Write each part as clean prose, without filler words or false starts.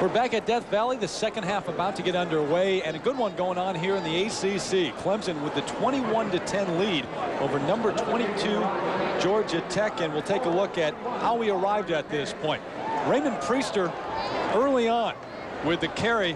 We're back at Death Valley, the second half about to get underway, and a good one going on here in the ACC. Clemson with the 21-10 lead over number 22 Georgia Tech, and we'll take a look at how we arrived at this point. Raymond Priester early on with the carry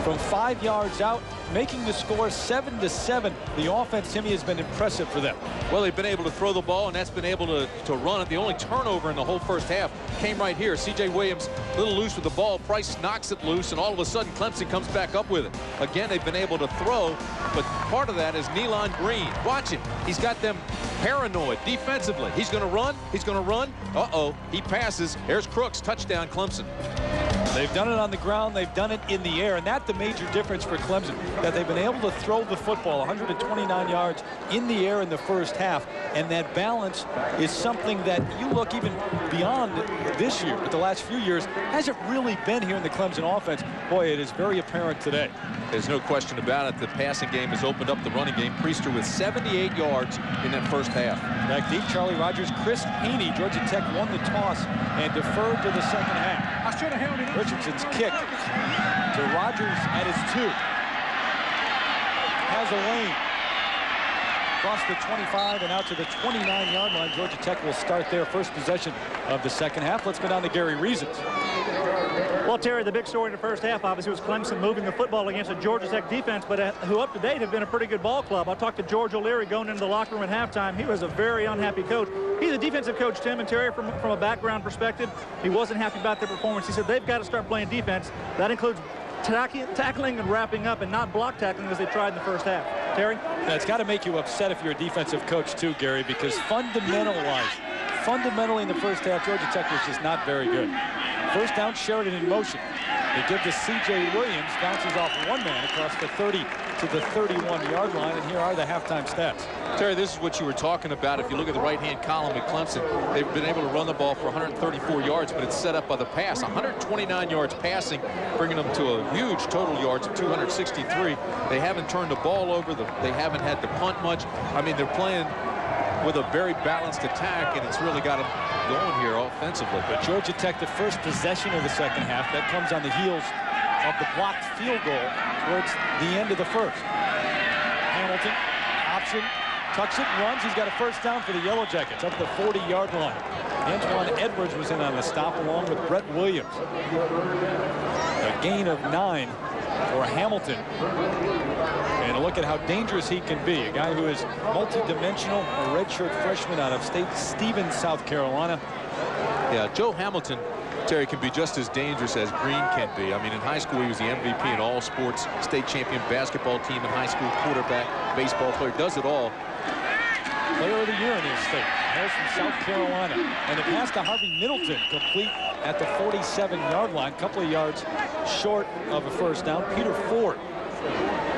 from 5 yards out, making the score 7-7. The offense, Timmy, has been impressive for them. Well, they've been able to throw the ball, and that's been able to run it. The only turnover in the whole first half came right here. C.J. Williams a little loose with the ball. Price knocks it loose, and all of a sudden Clemson comes back up with it. Again, they've been able to throw, but part of that is Nealon Green. Watch him. He's got them paranoid defensively. He's going to run. He's going to run. Uh-oh. He passes. There's Crooks. Touchdown, Clemson. They've done it on the ground. They've done it in the air. And that's the major difference for Clemson, that they've been able to throw the football 129 yards in the air in the first half. And that balance is something that you look even beyond this year, but the last few years, hasn't really been here in the Clemson offense. Boy, it is very apparent today. There's no question about it. The passing game has opened up the running game. Priester with 78 yards in that first half. Back deep, Charlie Rogers, Chris Haney. Georgia Tech won the toss and deferred to the second half. Richardson's kick to Rogers at his 2. Has a lane. Across the 25 and out to the 29-yard line. Georgia Tech will start their first possession of the second half. Let's go down to Gary Reasons. Well, Terry, the big story in the first half, obviously, was Clemson moving the football against a Georgia Tech defense, but who up to date have been a pretty good ball club. I talked to George O'Leary going into the locker room at halftime. He was a very unhappy coach. He's a defensive coach, Tim, and Terry, from a background perspective, he wasn't happy about their performance. He said they've got to start playing defense. That includes tackling and wrapping up and not block tackling as they tried in the first half. Terry? Now, it's got to make you upset if you're a defensive coach too, Gary, because fundamentally in the first half, Georgia Tech was just not very good. First down, Sheridan in motion. They give to C.J. Williams, bounces off one man across the 30 to the 31-yard line, and here are the halftime stats. Terry, this is what you were talking about. If you look at the right-hand column at Clemson, they've been able to run the ball for 134 yards, but it's set up by the pass. 129 yards passing, bringing them to a huge total yards of 263. They haven't turned the ball over. They haven't had to punt much. I mean, they're playing with a very balanced attack, and it's really got them going here offensively. But Georgia Tech, the first possession of the second half, that comes on the heels of the blocked field goal towards the end of the first. Hamilton, option, tucks it, runs. He's got a first down for the Yellow Jackets up the 40-yard line. Antoine Edwards was in on the stop along with Brett Williams. A gain of 9 for Hamilton. And a look at how dangerous he can be. A guy who is multi-dimensional, a redshirt freshman out of Stevens, South Carolina. Yeah, Joe Hamilton, Terry, can be just as dangerous as Green can be. I mean, in high school, he was the MVP in all sports, state champion basketball team in high school, quarterback, baseball player, does it all. Player of the year in his state. Hails from South Carolina. And the pass to Harvey Middleton, complete at the 47-yard line, a couple of yards short of a first down. Peter Ford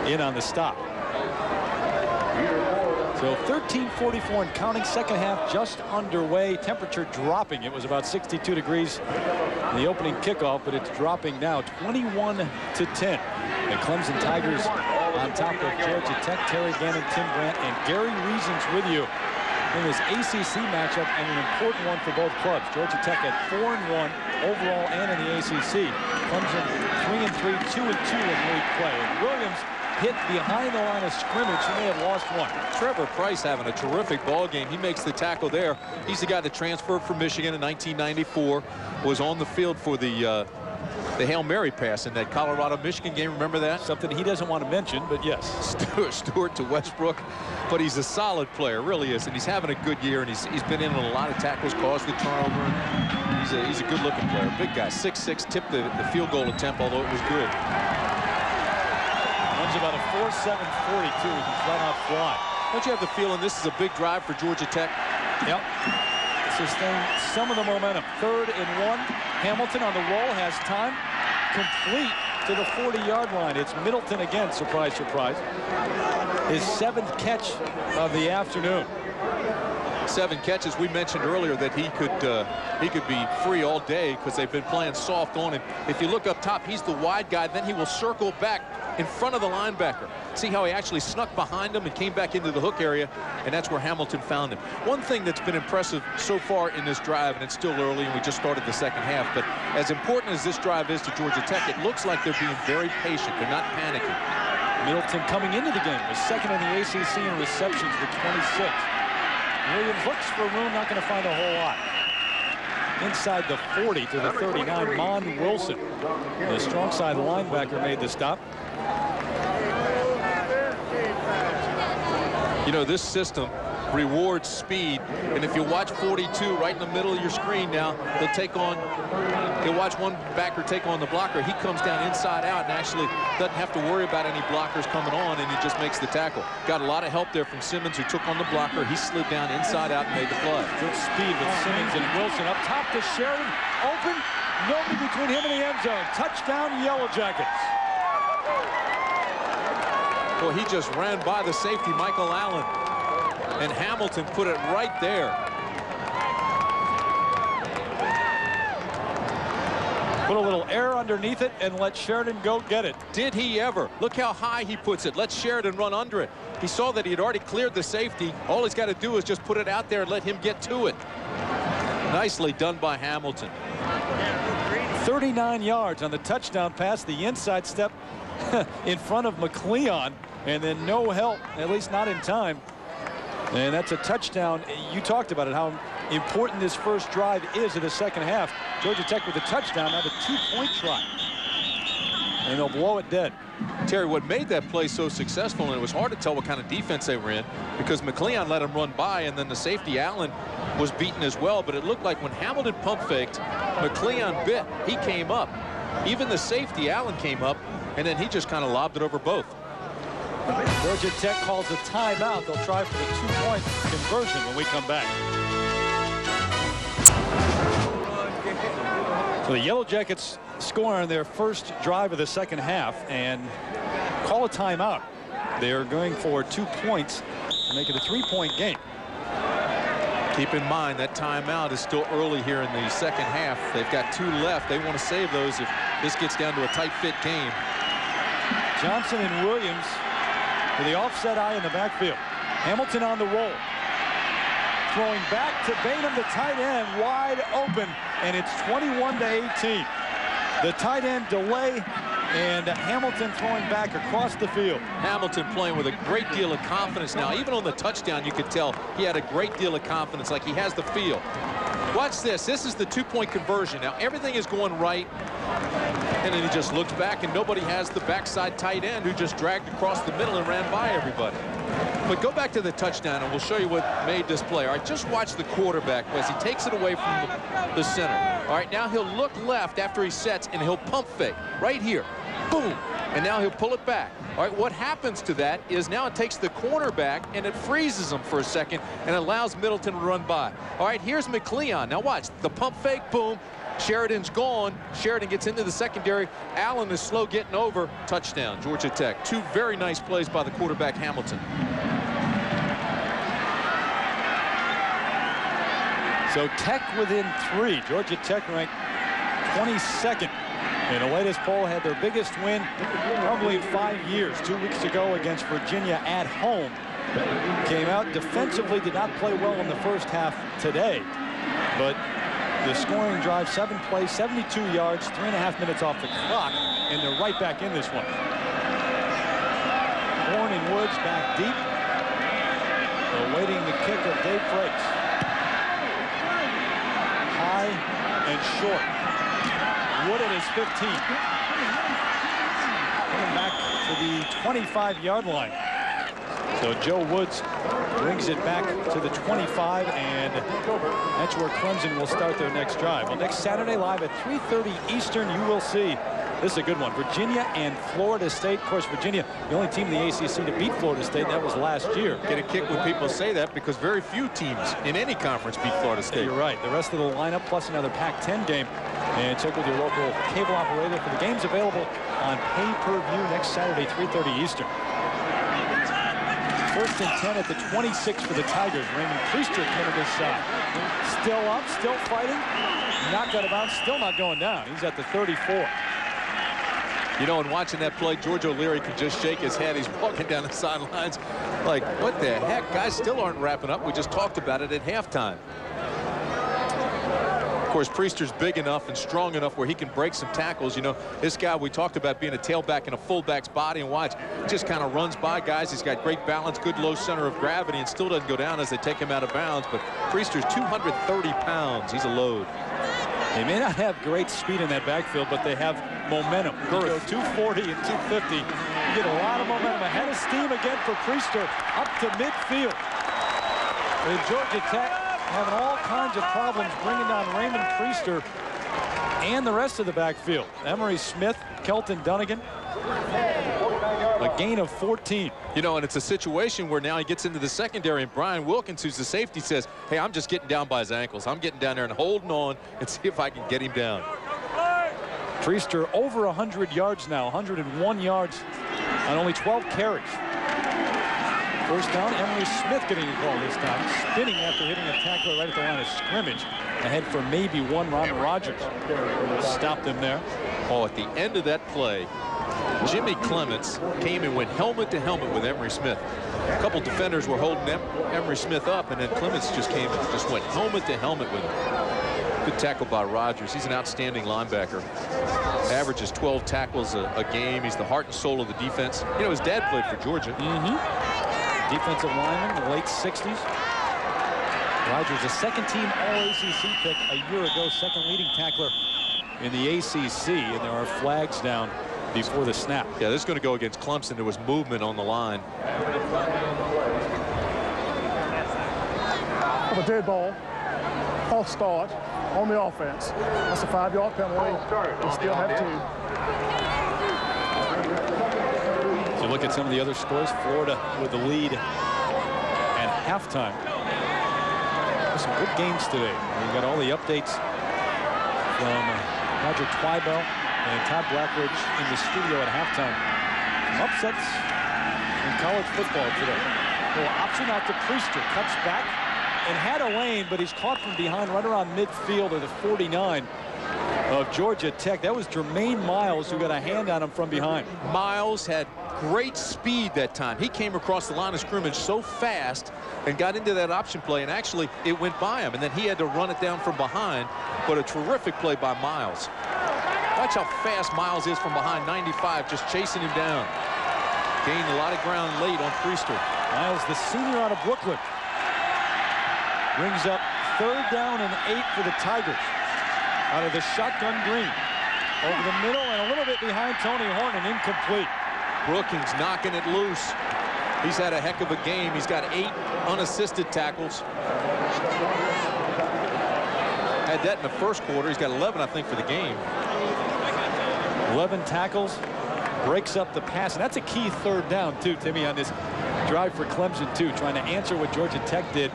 in on the stop. So 13:44 and counting, second half just underway. Temperature dropping. It was about 62 degrees in the opening kickoff, but it's dropping now 21-10. The Clemson Tigers on top of Georgia Tech. Terry Gannon, Tim Brandt, and Gary Reasons with you in this ACC matchup, and an important one for both clubs. Georgia Tech at 4-1 overall and in the ACC. Clemson 3-3, 2-2 in league play. And Williams hit behind the line of scrimmage. He may have lost one. Trevor Price having a terrific ball game. He makes the tackle there. He's the guy that transferred from Michigan in 1994, was on the field for the Hail Mary pass in that Colorado-Michigan game. Remember that? Something he doesn't want to mention, but yes. Stewart to Westbrook. But he's a solid player, really is. And he's having a good year, and he's been in a lot of tackles, caused the turnover. He's a good-looking player. Big guy, 6'6", tipped the field goal attempt, although it was good. Runs about a 4.7 40, too. He can flat out fly. Don't you have the feeling this is a big drive for Georgia Tech? Yep. Sustain some of the momentum. 3rd and 1. Hamilton on the roll, has time. Complete to the 40-yard line. It's Middleton again, surprise, surprise. His 7th catch of the afternoon. 7 catches. We mentioned earlier that he could be free all day because they've been playing soft on him. If you look up top, he's the wide guy. Then he will circle back in front of the linebacker. See how he actually snuck behind him and came back into the hook area, and that's where Hamilton found him. One thing that's been impressive so far in this drive, and it's still early and we just started the second half, but as important as this drive is to Georgia Tech, it looks like they're being very patient. They're not panicking. Middleton coming into the game was second in the ACC in receptions with 26. Williams looks for room, not going to find a whole lot. Inside the 40 to the 39, Mon Wilson, the strong side linebacker, made the stop. You know, this system rewards speed, and if you watch 42 right in the middle of your screen now, he'll watch one backer take on the blocker. He comes down inside out and actually doesn't have to worry about any blockers coming on, and he just makes the tackle. Got a lot of help there from Simmons, who took on the blocker. He slid down inside out and made the play. Good speed with Simmons and Wilson. Up top to Sheridan, open, nobody between him and the end zone. Touchdown, Yellow Jackets. Well, he just ran by the safety, Michael Allen, and Hamilton put it right there. Put a little air underneath it and let Sheridan go get it. Did he ever? Look how high he puts it. Let Sheridan run under it. He saw that he had already cleared the safety. All he's got to do is just put it out there and let him get to it. Nicely done by Hamilton. 39 yards on the touchdown pass, the inside step in front of McLeon, and then no help, at least not in time. And that's a touchdown. You talked about it, how important this first drive is of the second half. Georgia Tech with a touchdown, now the 2-point try. And they'll blow it dead. Terry, what made that play so successful, and it was hard to tell what kind of defense they were in, because McLeon let him run by, and then the safety, Allen, was beaten as well. But it looked like when Hamilton pump faked, McLeon bit. He came up. Even the safety, Allen, came up, and then he just kind of lobbed it over both. Georgia Tech calls a timeout. They'll try for the 2-point conversion when we come back. So the Yellow Jackets score on their first drive of the second half and call a timeout. They're going for 2 points to make it a 3-point game. Keep in mind that timeout is still early here in the second half. They've got 2 left. They want to save those if this gets down to a tight fit game. Johnson and Williams with the offset eye in the backfield. Hamilton on the roll. Throwing back to Bainham, the tight end, wide open, and it's 21-18. The tight end delay, and Hamilton throwing back across the field. Hamilton playing with a great deal of confidence now. Even on the touchdown, you could tell he had a great deal of confidence, like he has the feel. Watch this. This is the 2-point conversion. Now, everything is going right, and then he just looks back, and nobody has the backside tight end who just dragged across the middle and ran by everybody. But go back to the touchdown, and we'll show you what made this play. All right, just watch the quarterback as he takes it away from the center. All right, now he'll look left after he sets, and he'll pump fake right here. Boom. And now he'll pull it back. All right, what happens to that is now it takes the cornerback and it freezes him for a second and allows Middleton to run by. All right, here's McLeon. Now watch, the pump fake, boom. Sheridan's gone. Sheridan gets into the secondary. Allen is slow getting over. Touchdown, Georgia Tech. 2 very nice plays by the quarterback, Hamilton. So Tech within 3. Georgia Tech ranked 22nd. In the latest poll, had their biggest win probably in 5 years. 2 weeks ago against Virginia at home. Came out defensively, did not play well in the first half today. But the scoring drive, 7 plays, 72 yards, 3.5 minutes off the clock, and they're right back in this one. Horn and Woods back deep. Awaiting the kick of Dave Frakes. High and short. Wood at his 15. Coming back to the 25-yard line. So Joe Woods brings it back to the 25, and that's where Clemson will start their next drive. Well, next Saturday live at 3:30 Eastern, you will see. This is a good one. Virginia and Florida State. Of course, Virginia, the only team in the ACC to beat Florida State. That was last year. Get a kick when people say that, because very few teams in any conference beat Florida State. You're right. The rest of the lineup, plus another Pac-10 game. And check with your local cable operator for the games available on pay-per-view next Saturday, 3:30 Eastern. First and 10 at the 26 for the Tigers. Raymond Priester coming this side. Still up, still fighting. Knocked out of bounds, still not going down. He's at the 34. You know, in watching that play, George O'Leary could just shake his head. He's walking down the sidelines like, what the heck? Guys still aren't wrapping up. We just talked about it at halftime. Of course, Priester's big enough and strong enough where he can break some tackles. You know, this guy, we talked about being a tailback in a fullback's body, and watch, just kind of runs by guys. He's got great balance, good low center of gravity, and still doesn't go down as they take him out of bounds. But Priester's 230 pounds. He's a load. They may not have great speed in that backfield, but they have momentum. You go 240 and 250. You get a lot of momentum. Ahead of steam again for Priester up to midfield. And Georgia Tech having all kinds of problems bringing down Raymond Priester and the rest of the backfield. Emery Smith, Kelton Dunnigan. A gain of 14. You know, and it's a situation where now he gets into the secondary, and Brian Wilkins, who's the safety, says, hey, I'm just getting down by his ankles. I'm getting down there and holding on and see if I can get him down. Priester over 100 yards now, 101 yards on only 12 carries. First down, Emery Smith getting a call this time, spinning after hitting a tackler right at the line of scrimmage. Ahead for maybe one. Ron Rogers stopped him there. Oh, at the end of that play, Jimmy Clements came and went helmet to helmet with Emery Smith. A couple defenders were holding Emery Smith up, and then Clements just came and just went helmet to helmet with him. Good tackle by Rogers. He's an outstanding linebacker. Averages 12 tackles a game. He's the heart and soul of the defense. You know, his dad played for Georgia. Defensive lineman in the late 60s. Rogers, a second-team All-ACC pick a year ago, second leading tackler in the ACC, and there are flags down before the snap. Yeah, this is going to go against Clemson. There was movement on the line. A dead ball, false start on the offense. That's a 5-yard penalty. We still have 2. So look at some of the other scores. Florida with the lead at halftime. There's some good games today. We've got all the updates from Roger Twibell and Todd Blackridge in the studio at halftime. Some upsets in college football today. Little option out to Priester, cuts back and had a lane, but he's caught from behind right around midfield of the 49 of Georgia Tech. That was Jermaine Miles who got a hand on him from behind. Miles had great speed that time. He came across the line of scrimmage so fast and got into that option play, and actually it went by him, and then he had to run it down from behind. But a terrific play by Miles. Watch how fast Miles is from behind, 95, just chasing him down. Gained a lot of ground late on Priester. Miles, the senior out of Brooklyn, brings up 3rd down and 8 for the Tigers out of the shotgun green. Over the middle and a little bit behind Tony Horn, and incomplete. Brookings knocking it loose. He's had a heck of a game. He's got 8 unassisted tackles. Had that in the first quarter. He's got 11, I think, for the game. 11 tackles, breaks up the pass, and that's a key 3rd down too, Timmy, on this drive for Clemson too, trying to answer what Georgia Tech did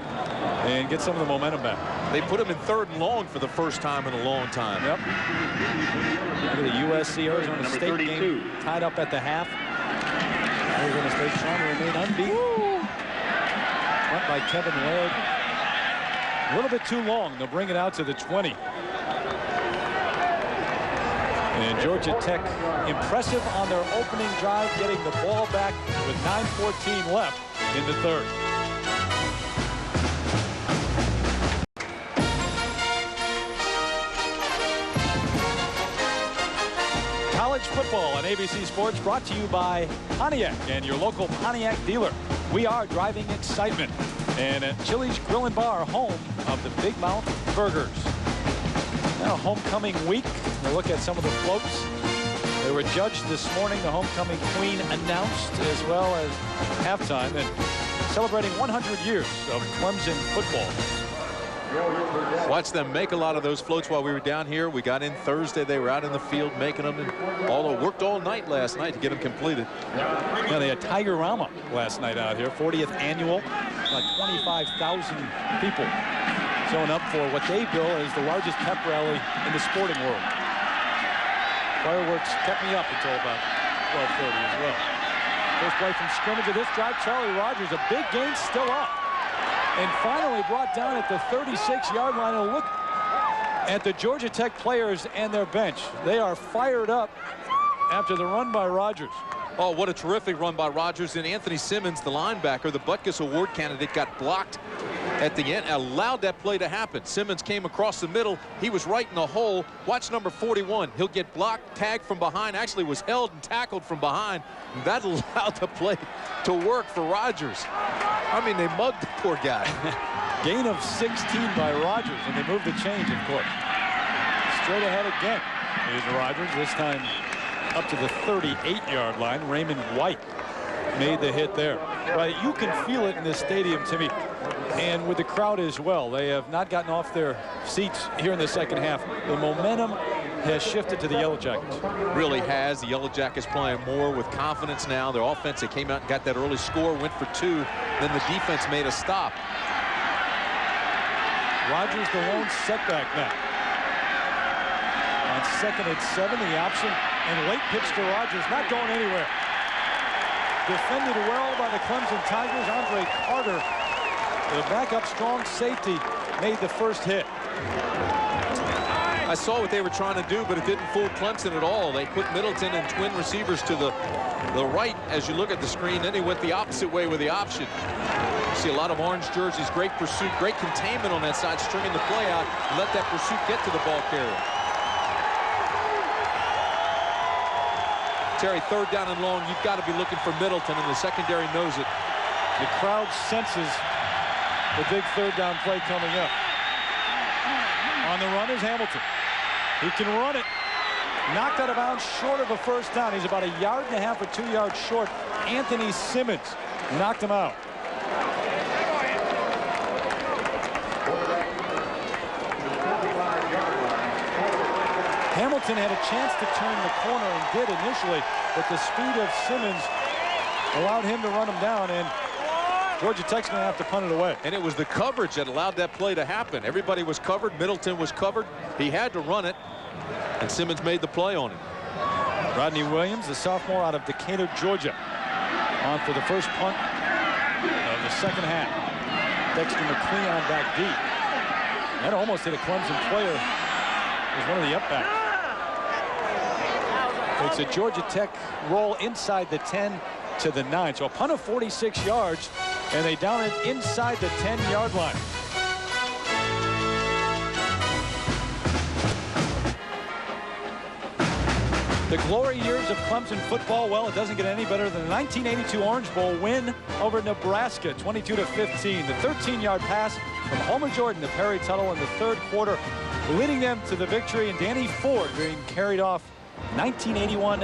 and get some of the momentum back. They put him in 3rd and long for the first time in a long time. Yep. Look at the USC Arizona State game tied up at the half. Arizona State trying to remain unbeaten. Went by Kevin Laird. A little bit too long. They'll bring it out to the 20. And Georgia Tech impressive on their opening drive, getting the ball back with 9:14 left in the 3rd. College football on ABC Sports, brought to you by Pontiac and your local Pontiac dealer. We are driving excitement. And at Chili's Grill and Bar, home of the Big Mouth Burgers. Now homecoming week. We'll look at some of the floats. They were judged this morning. The homecoming queen announced, as well as halftime, and celebrating 100 years of Clemson football. Watched them make a lot of those floats while we were down here. We got in Thursday. They were out in the field making them, and worked all night last night to get them completed. Yeah, they had Tiger-Rama last night out here, 40th annual. Like 25,000 people showing up for what they bill as the largest pep rally in the sporting world. Fireworks kept me up until about 12:30 as well. First play from scrimmage of this drive, Charlie Rogers, a big gain, still up. And finally brought down at the 36-yard line. And look at the Georgia Tech players and their bench. They are fired up after the run by Rodgers. Oh, what a terrific run by Rodgers. And Anthony Simmons, the linebacker, the Butkus Award candidate, got blocked at the end, allowed that play to happen. Simmons came across the middle. He was right in the hole. Watch number 41. He'll get blocked, tagged from behind, actually was held and tackled from behind. That allowed the play to work for Rodgers. I mean, they mugged the poor guy. Gain of 16 by Rodgers, and they moved the change, of course. Straight ahead again is Rodgers, this time up to the 38-yard line. Raymond White made the hit there. Right, you can feel it in this stadium, Timmy, and with the crowd as well. They have not gotten off their seats here in the second half. The momentum has shifted to the Yellow Jackets. Really has. The Yellow Jackets playing more with confidence now. Their offense, they came out and got that early score, went for 2. Then the defense made a stop. Rodgers the lone setback now. On 2nd and 7, the option, and late pitch to Rodgers, not going anywhere. Defended well by the Clemson Tigers. Andre Carter, the backup strong safety, made the first hit. I saw what they were trying to do, but it didn't fool Clemson at all. They put Middleton and twin receivers to the right as you look at the screen. Then he went the opposite way with the option. You see a lot of orange jerseys, great pursuit, great containment on that side, stringing the play out, and let that pursuit get to the ball carrier. Terry, 3rd down and long, you've got to be looking for Middleton, and the secondary knows it. The crowd senses the big 3rd down play coming up. On the run is Hamilton. He can run it. Knocked out of bounds short of a first down. He's about 1.5 yards or 2 yards short. Anthony Simmons knocked him out. Hamilton had a chance to turn the corner and did initially, but the speed of Simmons allowed him to run him down, and Georgia Tech's going to have to punt it away. And it was the coverage that allowed that play to happen. Everybody was covered. Middleton was covered. He had to run it, and Simmons made the play on him. Rodney Williams, the sophomore out of Decatur, Georgia, on for the first punt of the second half. Dexter McCleon back deep. That almost hit a Clemson player. It was one of the upbacks. It's a Georgia Tech roll inside the 10 to the 9. So a punt of 46 yards, and they down it inside the 10-yard line. The glory years of Clemson football, well, it doesn't get any better than the 1982 Orange Bowl win over Nebraska, 22-15. The 13-yard pass from Homer Jordan to Perry Tuttle in the 3rd quarter, leading them to the victory, and Danny Ford being carried off 1981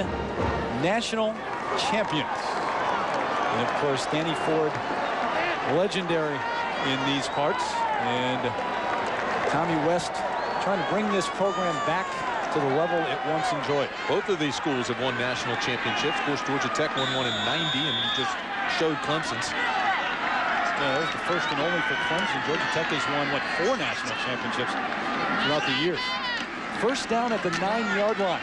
national champions. And of course, Danny Ford, legendary in these parts, and Tommy West trying to bring this program back to the level it once enjoyed. Both of these schools have won national championships. Of course, Georgia Tech won one in '90, and you just showed Clemson's. Yeah, that was the first and only for Clemson. Georgia Tech has won, what, 4 national championships throughout the years. First down at the 9-yard line.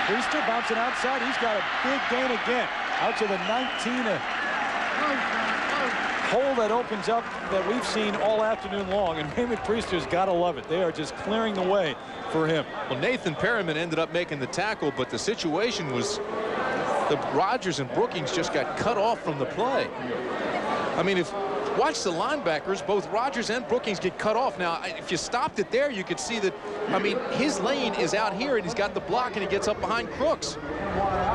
Priester bouncing outside. He's got a big gain again. Out to the 19. A hole that opens up that we've seen all afternoon long. And Raymond Priester's got to love it. They are just clearing the way for him. Well, Nathan Perryman ended up making the tackle, but the situation was the Rodgers and Brookings just got cut off from the play. I mean, watch the linebackers, both Rodgers and Brookings get cut off. Now, if you stopped it there, you could see that, I mean, his lane is out here, and he's got the block, and he gets up behind Crooks.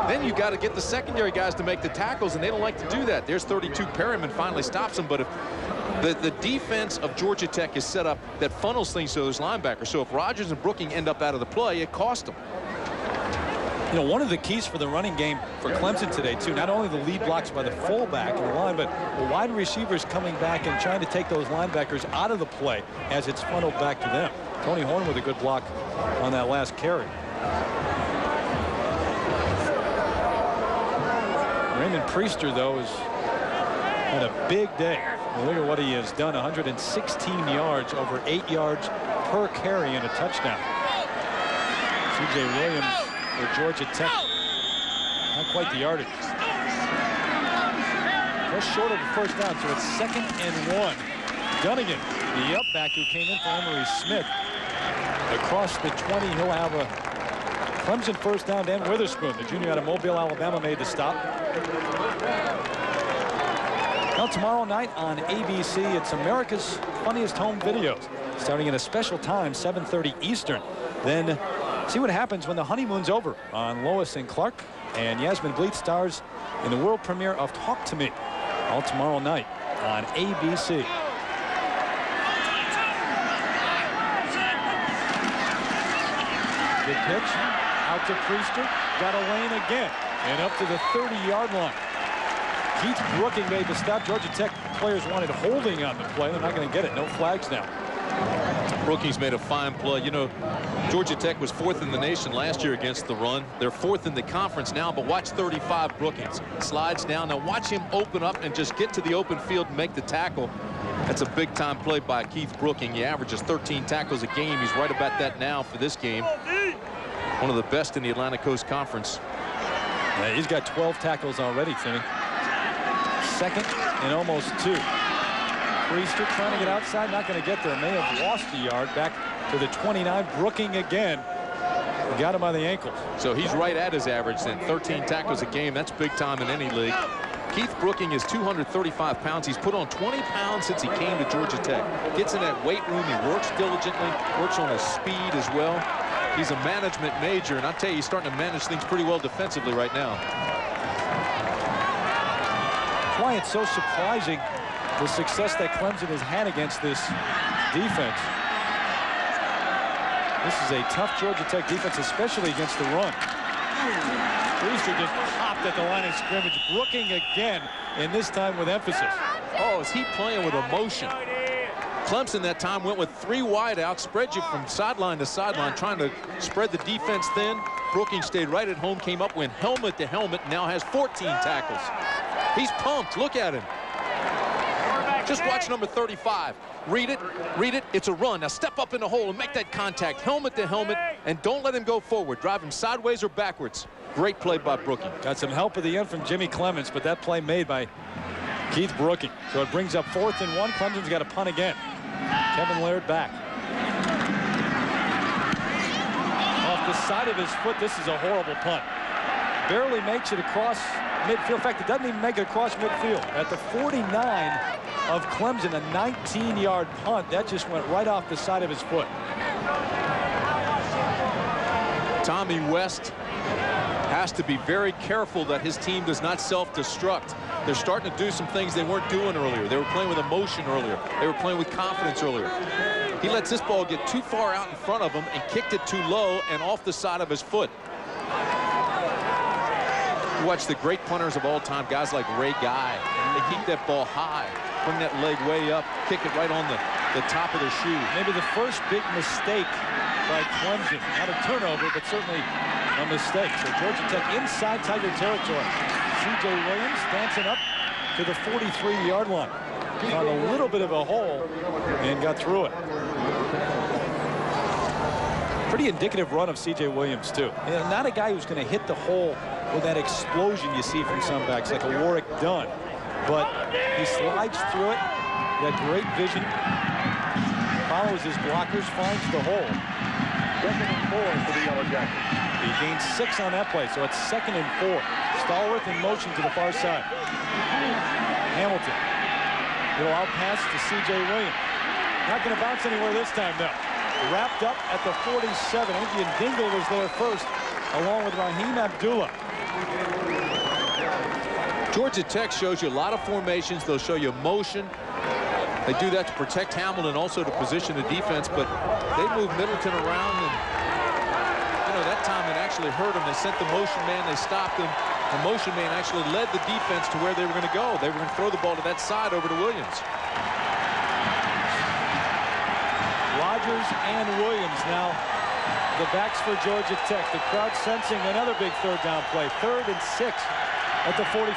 Then you got to get the secondary guys to make the tackles, and they don't like to do that. There's 32. Perryman finally stops him, but if the defense of Georgia Tech is set up that funnels things to those linebackers, so if Rodgers and Brookings end up out of the play, it cost them. You know, one of the keys for the running game for Clemson today, too, not only the lead blocks by the fullback in the line, but the wide receivers coming back and trying to take those linebackers out of the play as it's funneled back to them. Tony Horn with a good block on that last carry. Raymond Priester, though, has had a big day. And look at what he has done, 116 yards, over 8 yards per carry and a touchdown. C.J. Williams for Georgia Tech, not quite the yardage. Just short of the first down, so it's 2nd and 1. Dunnigan, the up back who came in for Emery Smith, across the 20. He'll have a Clemson first down. Dan Witherspoon, the junior out of Mobile, Alabama, made the stop. Now tomorrow night on ABC, it's America's Funniest Home Videos, starting at a special time, 7:30 Eastern. Then see what happens when the honeymoon's over on Lois and Clark. And Yasmin Bleeth stars in the world premiere of Talk to Me, all tomorrow night on ABC. Good pitch out to Priester, got a lane again, and up to the 30-yard line. Keith Brooking made the stop. Georgia Tech players wanted holding on the play. They're not going to get it. No flags now. Brookings made a fine play. You know, Georgia Tech was 4th in the nation last year against the run. They're 4th in the conference now, but watch 35 Brookings. Slides down. Now watch him open up and just get to the open field and make the tackle. That's a big-time play by Keith Brooking. He averages 13 tackles a game. He's right about that now for this game. One of the best in the Atlantic Coast Conference. Yeah, he's got 12 tackles already, Timmy. Second and almost 2. Priester trying to get outside, not going to get there. May have lost a yard. Back to the 29. Brooking again. Got him by the ankles. So he's right at his average then. 13 tackles a game. That's big time in any league. Keith Brooking is 235 pounds. He's put on 20 pounds since he came to Georgia Tech. Gets in that weight room. He works diligently. Works on his speed as well. He's a management major, and I tell you, he's starting to manage things pretty well defensively right now. Why it's so surprising the success that Clemson has had against this defense. This is a tough Georgia Tech defense, especially against the run. Priester just popped at the line of scrimmage. Brooking again, and this time with emphasis. Oh, is he playing with emotion? Clemson that time went with 3 wideouts, spread you from sideline to sideline, trying to spread the defense thin. Brooking stayed right at home, came up, went helmet to helmet, now has 14 tackles. He's pumped. Look at him. Just watch number 35. Read it. Read it. It's a run. Now step up in the hole and make that contact. Helmet to helmet. And don't let him go forward. Drive him sideways or backwards. Great play by Brooking. Got some help at the end from Jimmy Clements, but that play made by Keith Brooking. So it brings up 4th and 1. Clemson's got a punt again. Kevin Laird back. Off the side of his foot. This is a horrible punt. Barely makes it across midfield. In fact, it doesn't even make it across midfield. At the 49 of Clemson, a 19-yard punt. That just went right off the side of his foot. Tommy West has to be very careful that his team does not self-destruct. They're starting to do some things they weren't doing earlier. They were playing with emotion earlier. They were playing with confidence earlier. He lets this ball get too far out in front of him and kicked it too low and off the side of his foot. You watch the great punters of all time, guys like Ray Guy. They keep that ball high, bring that leg way up, kick it right on the top of their shoe. Maybe the first big mistake by Clemson. Not a turnover, but certainly a mistake. So Georgia Tech inside Tiger territory. C.J. Williams dancing up to the 43-yard line. Found a little bit of a hole and got through it. Pretty indicative run of C.J. Williams, too. Not a guy who's going to hit the hole with that explosion you see from some backs, like a Warwick Dunn. But he slides through it. He had great vision. Follows his blockers, finds the hole. 2nd and 4 for the Yellow Jackets. He gained 6 on that play, so it's 2nd and 4. Stallworth in motion to the far side. Hamilton. Little out pass to C.J. Williams. Not going to bounce anywhere this time, though. Wrapped up at the 47. Indian Dingle was there first, along with Raheem Abdullah. Georgia Tech shows you a lot of formations. They'll show you motion. They do that to protect Hamilton, also to position the defense, but they move Middleton around, and you know, that time it actually hurt them. They sent the motion man, they stopped him. The motion man actually led the defense to where they were going to go. They were going to throw the ball to that side over to Williams. Rodgers and Williams now the backs for Georgia Tech. The crowd sensing another big 3rd down play. 3rd and 6 at the 45.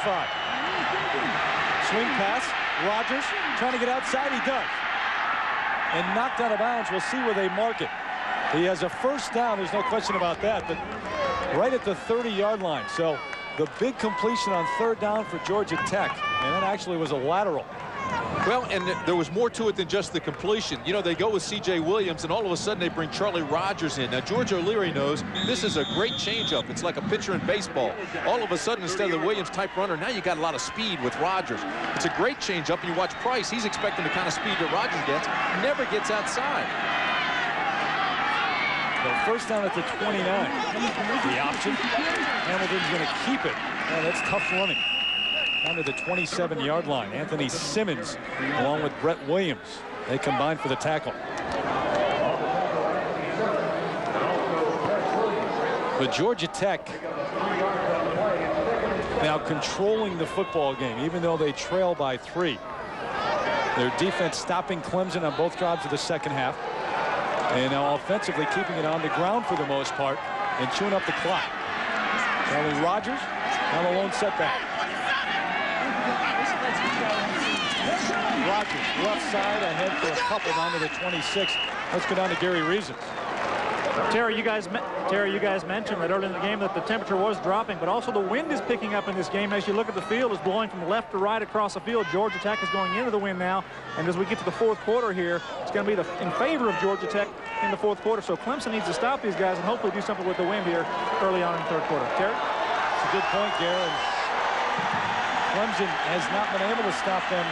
Swing pass. Rodgers trying to get outside. He does. And knocked out of bounds. We'll see where they mark it. He has a 1st down. There's no question about that. But right at the 30-yard line. So the big completion on 3rd down for Georgia Tech. And that actually was a lateral. Well, and there was more to it than just the completion. You know, they go with C.J. Williams, and all of a sudden they bring Charlie Rogers in. Now, George O'Leary knows this is a great changeup. It's like a pitcher in baseball. All of a sudden, instead of the Williams-type runner, now you got a lot of speed with Rogers. It's a great changeup, and you watch Price. He's expecting the kind of speed that Rogers gets. Never gets outside. So first down at the 29. The option. Hamilton's going to keep it. Oh, that's tough running. Down to the 27-yard line. Anthony Simmons along with Brett Williams. They combine for the tackle. But Georgia Tech now controlling the football game, even though they trail by 3. Their defense stopping Clemson on both drives of the second half. And now offensively keeping it on the ground for the most part and chewing up the clock. Charlie Rogers on a lone setback. Rogers left side ahead for a couple down to the 26. Let's go down to Gary Reasons. Terry, you guys mentioned that early in the game that the temperature was dropping, but also the wind is picking up in this game. As you look at the field, it's blowing from left to right across the field. Georgia Tech is going into the wind now, and as we get to the fourth quarter here, it's going to be in favor of Georgia Tech in the fourth quarter. So Clemson needs to stop these guys and hopefully do something with the wind here early on in the third quarter. Terry? It's a good point, Gary. Clemson has not been able to stop them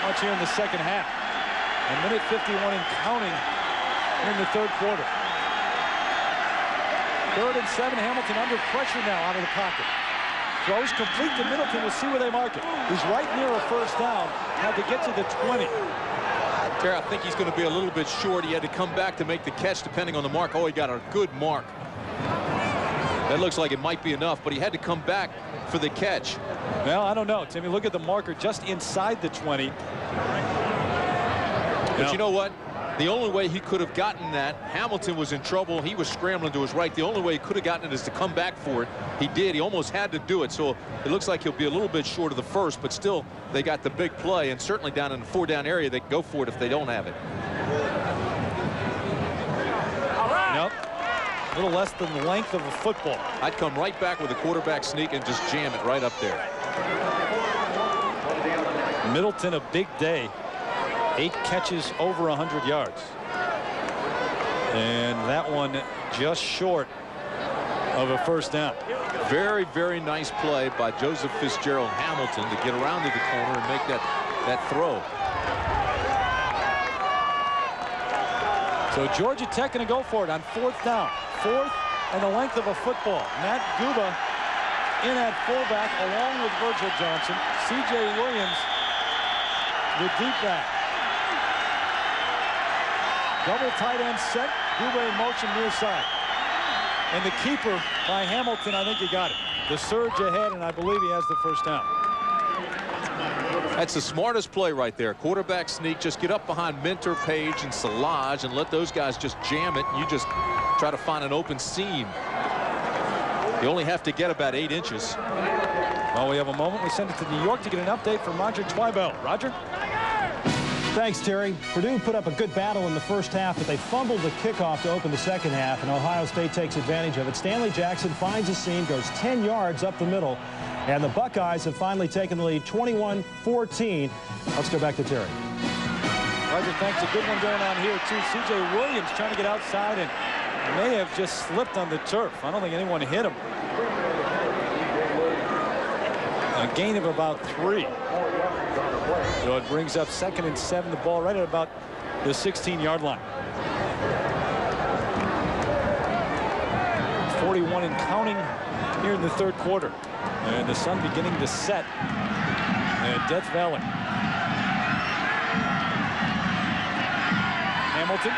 much here in the second half. A minute 51 and counting in the third quarter. 3rd and 7. Hamilton under pressure now out of the pocket. Throws complete to Middleton. We'll see where they mark it. He's right near a first down. Had to get to the 20. Terry, I think he's going to be a little bit short. He had to come back to make the catch depending on the mark. Oh, he got a good mark. That looks like it might be enough, but he had to come back for the catch. Well, I don't know, Timmy. Look at the marker just inside the 20. But you know what? The only way he could have gotten that, Hamilton was in trouble. He was scrambling to his right. The only way he could have gotten it is to come back for it. He did. He almost had to do it. So it looks like he'll be a little bit short of the first, but still they got the big play, and certainly down in the 4-down area they can go for it if they don't have it. Nope. A little less than the length of a football. I'd come right back with a quarterback sneak and just jam it right up there. Middleton, a big day. 8 catches over 100 yards. And that one just short of a first down. Very, very nice play by Joseph Fitzgerald Hamilton to get around to the corner and make that throw. So Georgia Tech going to go for it on 4th down. 4th and the length of a football. Matt Guba in at fullback along with Virgil Johnson. C.J. Williams, the deep back. Double tight end set. Guba in motion near side. And the keeper by Hamilton, I think he got it. The surge ahead, and I believe he has the first down. That's the smartest play right there. Quarterback sneak. Just get up behind Mentor, Page, and Salage and let those guys just jam it. You just try to find an open seam. You only have to get about 8 inches. Well, we have a moment. We send it to New York to get an update from Roger Twibell. Roger? Thanks, Terry. Purdue put up a good battle in the first half, but they fumbled the kickoff to open the second half, and Ohio State takes advantage of it. Stanley Jackson finds a seam, goes 10 yards up the middle, and the Buckeyes have finally taken the lead 21-14. Let's go back to Terry. Roger, thanks. A good one going on here, too. C.J. Williams trying to get outside and may have just slipped on the turf. I don't think anyone hit him. A gain of about 3. So it brings up 2nd and 7. The ball right at about the 16-yard line. 41 and counting here in the third quarter. And the sun beginning to set at Death Valley. Hamilton,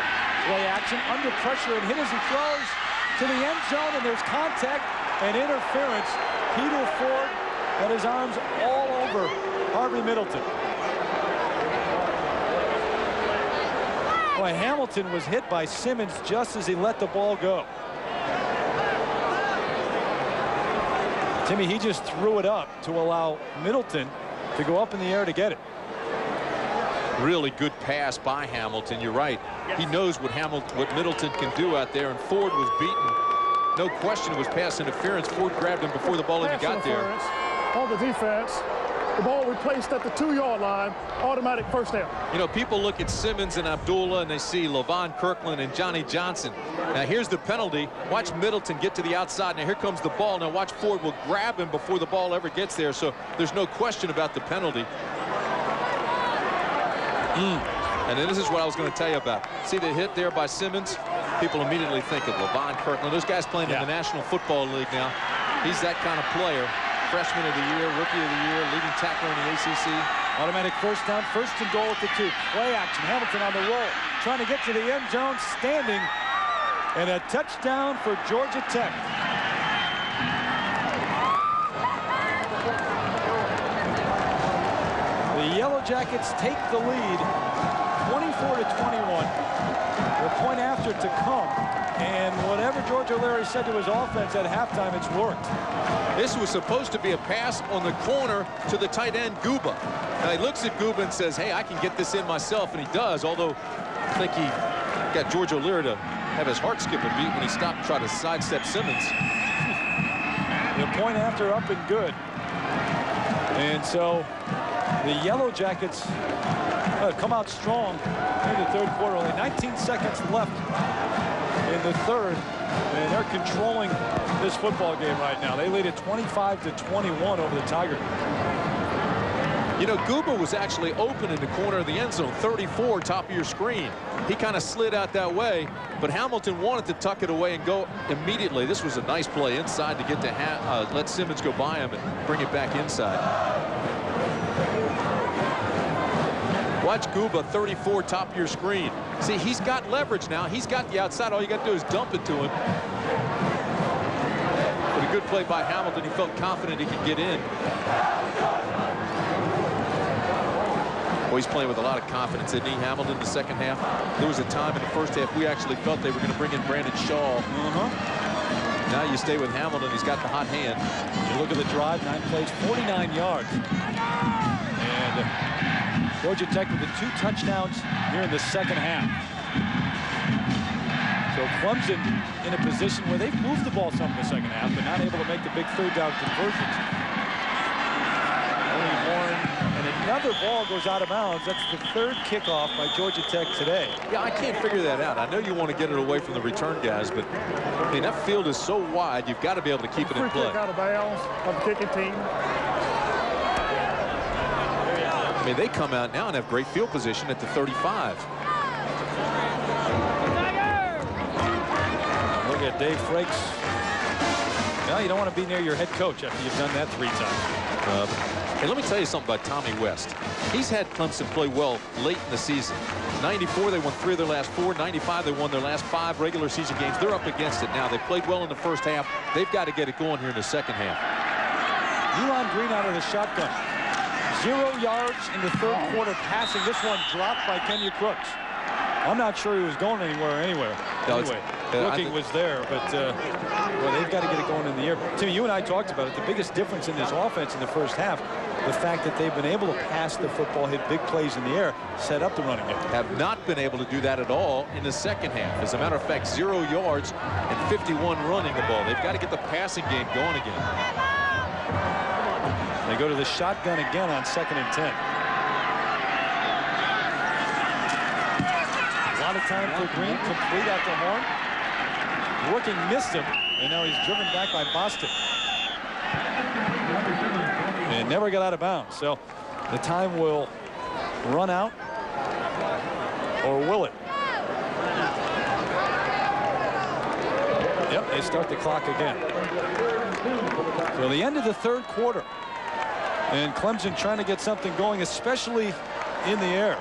play action, under pressure and hit as he throws to the end zone, and there's contact and interference. Peter Ford got his arms all over Harvey Middleton. Boy, Hamilton was hit by Simmons just as he let the ball go. Timmy, he just threw it up to allow Middleton to go up in the air to get it. Really good pass by Hamilton. You're right. He knows what Middleton can do out there, and Ford was beaten. No question it was pass interference. Ford grabbed him before the ball even got there. On the defense. The ball we placed at the 2-yard line, automatic first down. You know, people look at Simmons and Abdullah and they see LaVon Kirkland and Johnny Johnson. Now here's the penalty. Watch Middleton get to the outside. Now here comes the ball. Now watch Ford will grab him before the ball ever gets there. So there's no question about the penalty. And then this is what I was going to tell you about. See the hit there by Simmons? People immediately think of LaVon Kirkland. Those guys playing in the National Football League now. He's that kind of player. Freshman of the year, rookie of the year, leading tackler in the ACC. Automatic first down, first and goal at the 2. Play action. Hamilton on the roll, trying to get to the end zone, standing, and a touchdown for Georgia Tech. The Yellow Jackets take the lead, 24-21. The point after to come, and whatever George O'Leary said to his offense at halftime, it's worked. This was supposed to be a pass on the corner to the tight end, Guba. Now he looks at Guba and says, hey, I can get this in myself, and he does, although I think he got George O'Leary to have his heart skip a beat when he stopped and tried to sidestep Simmons. The point after up and good. And so the Yellow Jackets come out strong in the third quarter. Only 19 seconds left in the third, and they're controlling this football game right now. They lead at 25-21 over the Tiger. You know, Guba was actually open in the corner of the end zone, 34, top of your screen. He kind of slid out that way, but Hamilton wanted to tuck it away and go immediately. This was a nice play inside to get to let Simmons go by him and bring it back inside. Watch Guba, 34, top of your screen. See, he's got leverage now. He's got the outside. All you got to do is dump it to him. But a good play by Hamilton. He felt confident he could get in. Well, he's playing with a lot of confidence, isn't he, Hamilton, in the second half? There was a time in the first half we actually felt they were going to bring in Brandon Shaw. Now you stay with Hamilton. He's got the hot hand. You look at the drive, 9 plays, 49 yards. And Georgia Tech with the 2 touchdowns here in the second half. So Clemson in a position where they've moved the ball some in the second half, but not able to make the big third down conversions. Only one, and another ball goes out of bounds. That's the 3rd kickoff by Georgia Tech today. Yeah, I can't figure that out. I know you want to get it away from the return guys, but I mean, that field is so wide, you've got to be able to keep it in play. Free kick out of bounds of the kicking team. I mean, they come out now and have great field position at the 35. Look at Dave Frakes. Well, you don't want to be near your head coach after you've done that 3 times. Hey, let me tell you something about Tommy West. He's had Clemson play well late in the season. 94, they won 3 of their last 4. 95, they won their last 5 regular season games. They're up against it now. They played well in the first half. They've got to get it going here in the second half. Elon Green out of the shotgun. 0 yards in the third quarter passing. This one dropped by Kenya Crooks. I'm not sure he was going anywhere. No, anyway, looking was there, but well, they've got to get it going in the air. Timmy, you and I talked about it. The biggest difference in this offense in the first half, the fact that they've been able to pass the football, hit big plays in the air, set up the running game. Have not been able to do that at all in the second half. As a matter of fact, 0 yards and 51 running the ball. They've got to get the passing game going again. They go to the shotgun again on 2nd and 10. A lot of time for Green, complete out the horn. Working missed him, and now he's driven back by Boston. And never got out of bounds. So the time will run out, or will it? Yep, they start the clock again. So the end of the third quarter. And Clemson trying to get something going, especially in the air.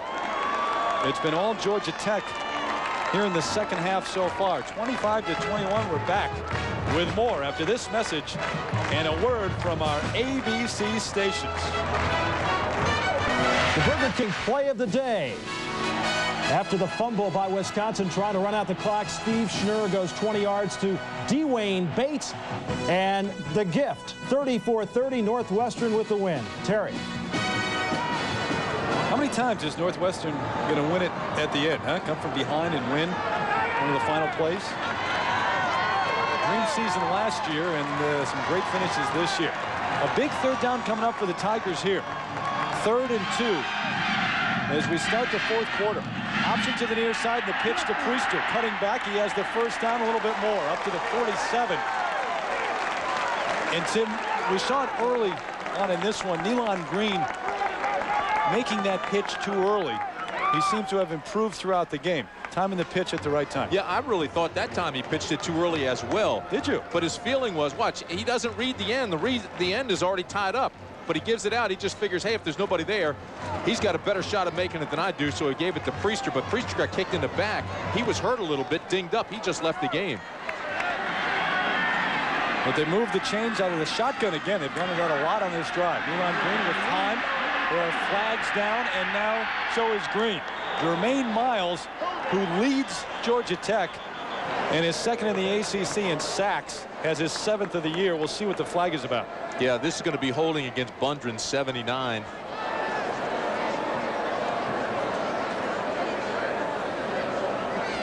It's been all Georgia Tech here in the second half so far. 25-21. We're back with more after this message and a word from our ABC stations. The Burger King play of the day. After the fumble by Wisconsin trying to run out the clock, Steve Schnurr goes 20 yards to Dwayne Bates. And the gift, 34-30, Northwestern with the win. Terry. How many times is Northwestern going to win it at the end, huh? Come from behind and win one of the final plays? Green season last year and some great finishes this year. A big third down coming up for the Tigers here. 3rd and 2 as we start the 4th quarter. Option to the near side, the pitch to Priester. Cutting back, he has the first down, a little bit more, up to the 47. And Tim, we saw it early on in this one. Nealon Green making that pitch too early. He seems to have improved throughout the game. Timing the pitch at the right time. Yeah, I really thought that time he pitched it too early as well. Did you? But his feeling was, watch, he doesn't read the end. The end is already tied up. But he gives it out. He just figures, hey, if there's nobody there, he's got a better shot of making it than I do. So he gave it to Priester. But Priester got kicked in the back. He was hurt a little bit, dinged up. He just left the game. But they moved the chains out of the shotgun again. They've run it out a lot on this drive. Nealon Green with time. There are flags down, and now so is Green. Jermaine Miles, who leads Georgia Tech and is 2nd in the ACC in sacks, has his 7th of the year. We'll see what the flag is about. Yeah, this is going to be holding against Bundren, 79.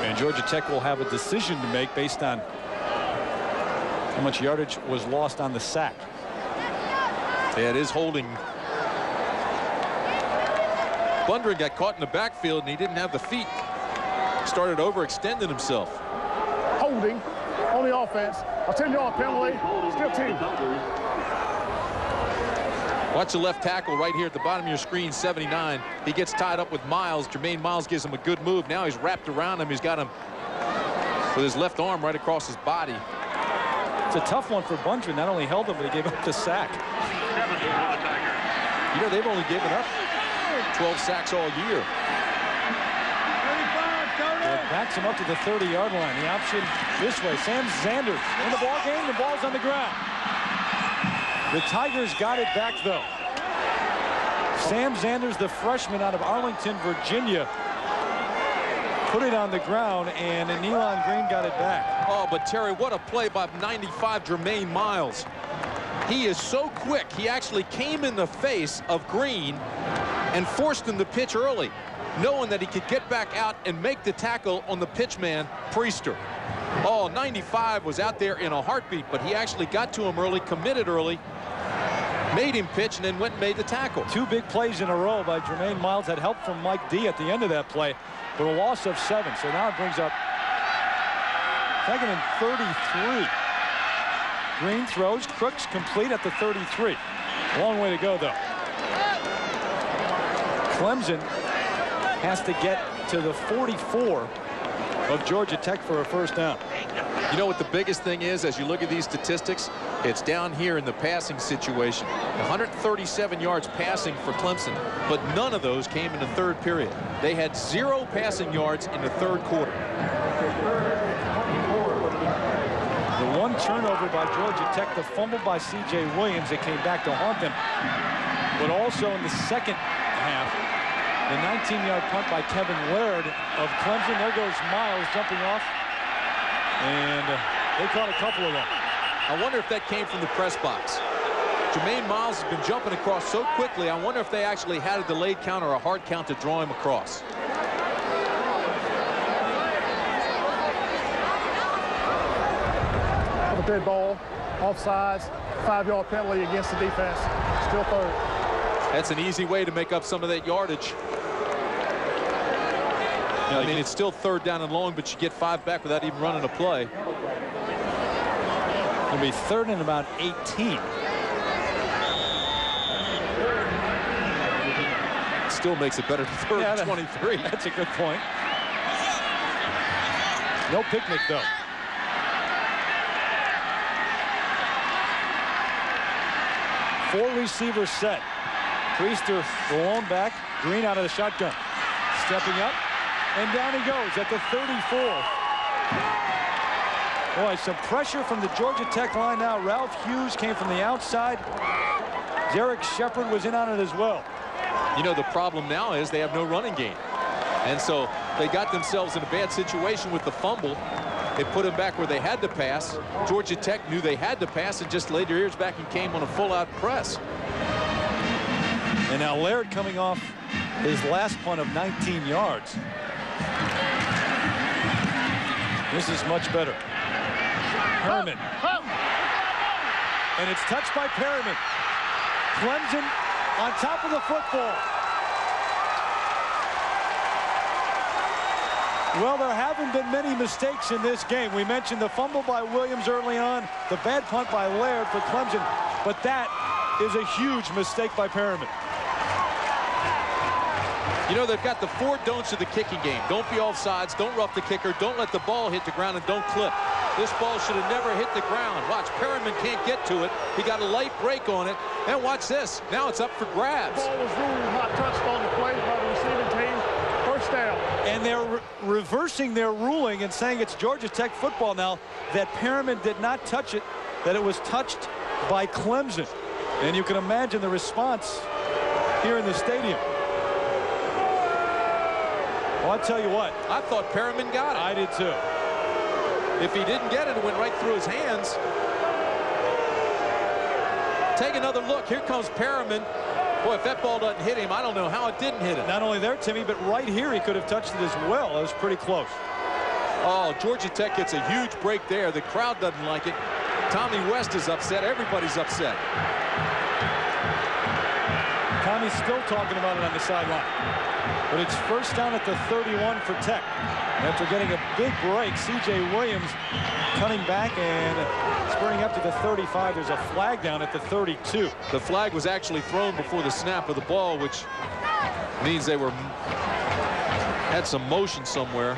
And Georgia Tech will have a decision to make based on how much yardage was lost on the sack. Yeah, it is holding. Bundren got caught in the backfield, and he didn't have the feet. Started overextending himself. Holding on the offense. A 10-yard penalty. Still 2. Watch the left tackle right here at the bottom of your screen, 79. He gets tied up with Miles. Jermaine Miles gives him a good move. Now he's wrapped around him. He's got him with his left arm right across his body. It's a tough one for Bundren. Not only held him, but he gave up the sack. You know, they've only given up 12 sacks all year. It backs him up to the 30-yard line. The option this way. Sam Sanders in the ball game. The ball's on the ground. The Tigers got it back, though. Sam Sanders, the freshman out of Arlington, Virginia, put it on the ground, and Nealon Green got it back. Oh, but Terry, what a play by 95 Jermaine Miles. He is so quick. He actually came in the face of Green and forced him to pitch early, knowing that he could get back out and make the tackle on the pitchman, Priester. Oh, 95 was out there in a heartbeat, but he actually got to him early, committed early, made him pitch, and then went and made the tackle. 2 big plays in a row by Jermaine Miles. Had help from Mike D at the end of that play, but a loss of 7. So now it brings up 2nd and 33. Green throws. Crooks complete at the 33. Long way to go, though. Clemson has to get to the 44 of Georgia Tech for a first down. You know what the biggest thing is as you look at these statistics? It's down here in the passing situation. 137 yards passing for Clemson, but none of those came in the 3rd period. They had 0 passing yards in the 3rd quarter. The one turnover by Georgia Tech, the fumble by C.J. Williams that came back to haunt them. But also in the 2nd half, the 19-yard punt by Kevin Laird of Clemson. There goes Miles jumping off. And they caught a couple of them. I wonder if that came from the press box. Jermaine Miles has been jumping across so quickly. I wonder if they actually had a delayed count or a hard count to draw him across. A dead ball, offsides, 5-yard penalty against the defense. Still 3rd. That's an easy way to make up some of that yardage. I mean, it's still 3rd down and long, but you get 5 back without even running a play. It'll be 3rd and about 18. Still makes it better than 3rd and 23. That's a good point. No picnic, though. Four receivers set. Priester, the lone back. Green out of the shotgun. Stepping up. And down he goes at the 34. Boy, some pressure from the Georgia Tech line now. Ralph Hughes came from the outside. Derek Shepard was in on it as well. You know, the problem now is they have no running game. And so they got themselves in a bad situation with the fumble. It put them back where they had to pass. Georgia Tech knew they had to pass and just laid their ears back and came on a full-out press. And now Laird coming off his last punt of 19 yards. This is much better. Perriman. And it's touched by Perriman. Clemson on top of the football. Well, there haven't been many mistakes in this game. We mentioned the fumble by Williams early on, the bad punt by Laird for Clemson, but that is a huge mistake by Perriman. You know, they've got the 4 don'ts of the kicking game. Don't be offsides, don't rough the kicker, don't let the ball hit the ground, and don't clip. This ball should have never hit the ground. Watch, Perriman can't get to it. He got a light break on it. And watch this. Now it's up for grabs. The ball was ruled not touched on the play by the receiving team. First down. And they're reversing their ruling and saying it's Georgia Tech football now, that Perriman did not touch it, that it was touched by Clemson. And you can imagine the response here in the stadium. Well, I'll tell you what. I thought Perriman got it. I did too. If he didn't get it, it went right through his hands. Take another look. Here comes Perriman. Boy, if that ball doesn't hit him, I don't know how it didn't hit him. Not only there, Timmy, but right here he could have touched it as well. It was pretty close. Oh, Georgia Tech gets a huge break there. The crowd doesn't like it. Tommy West is upset. Everybody's upset. Tommy's still talking about it on the sideline. But it's first down at the 31 for Tech. After getting a big break, C.J. Williams cutting back and spurring up to the 35. There's a flag down at the 32. The flag was actually thrown before the snap of the ball, which means they had some motion somewhere.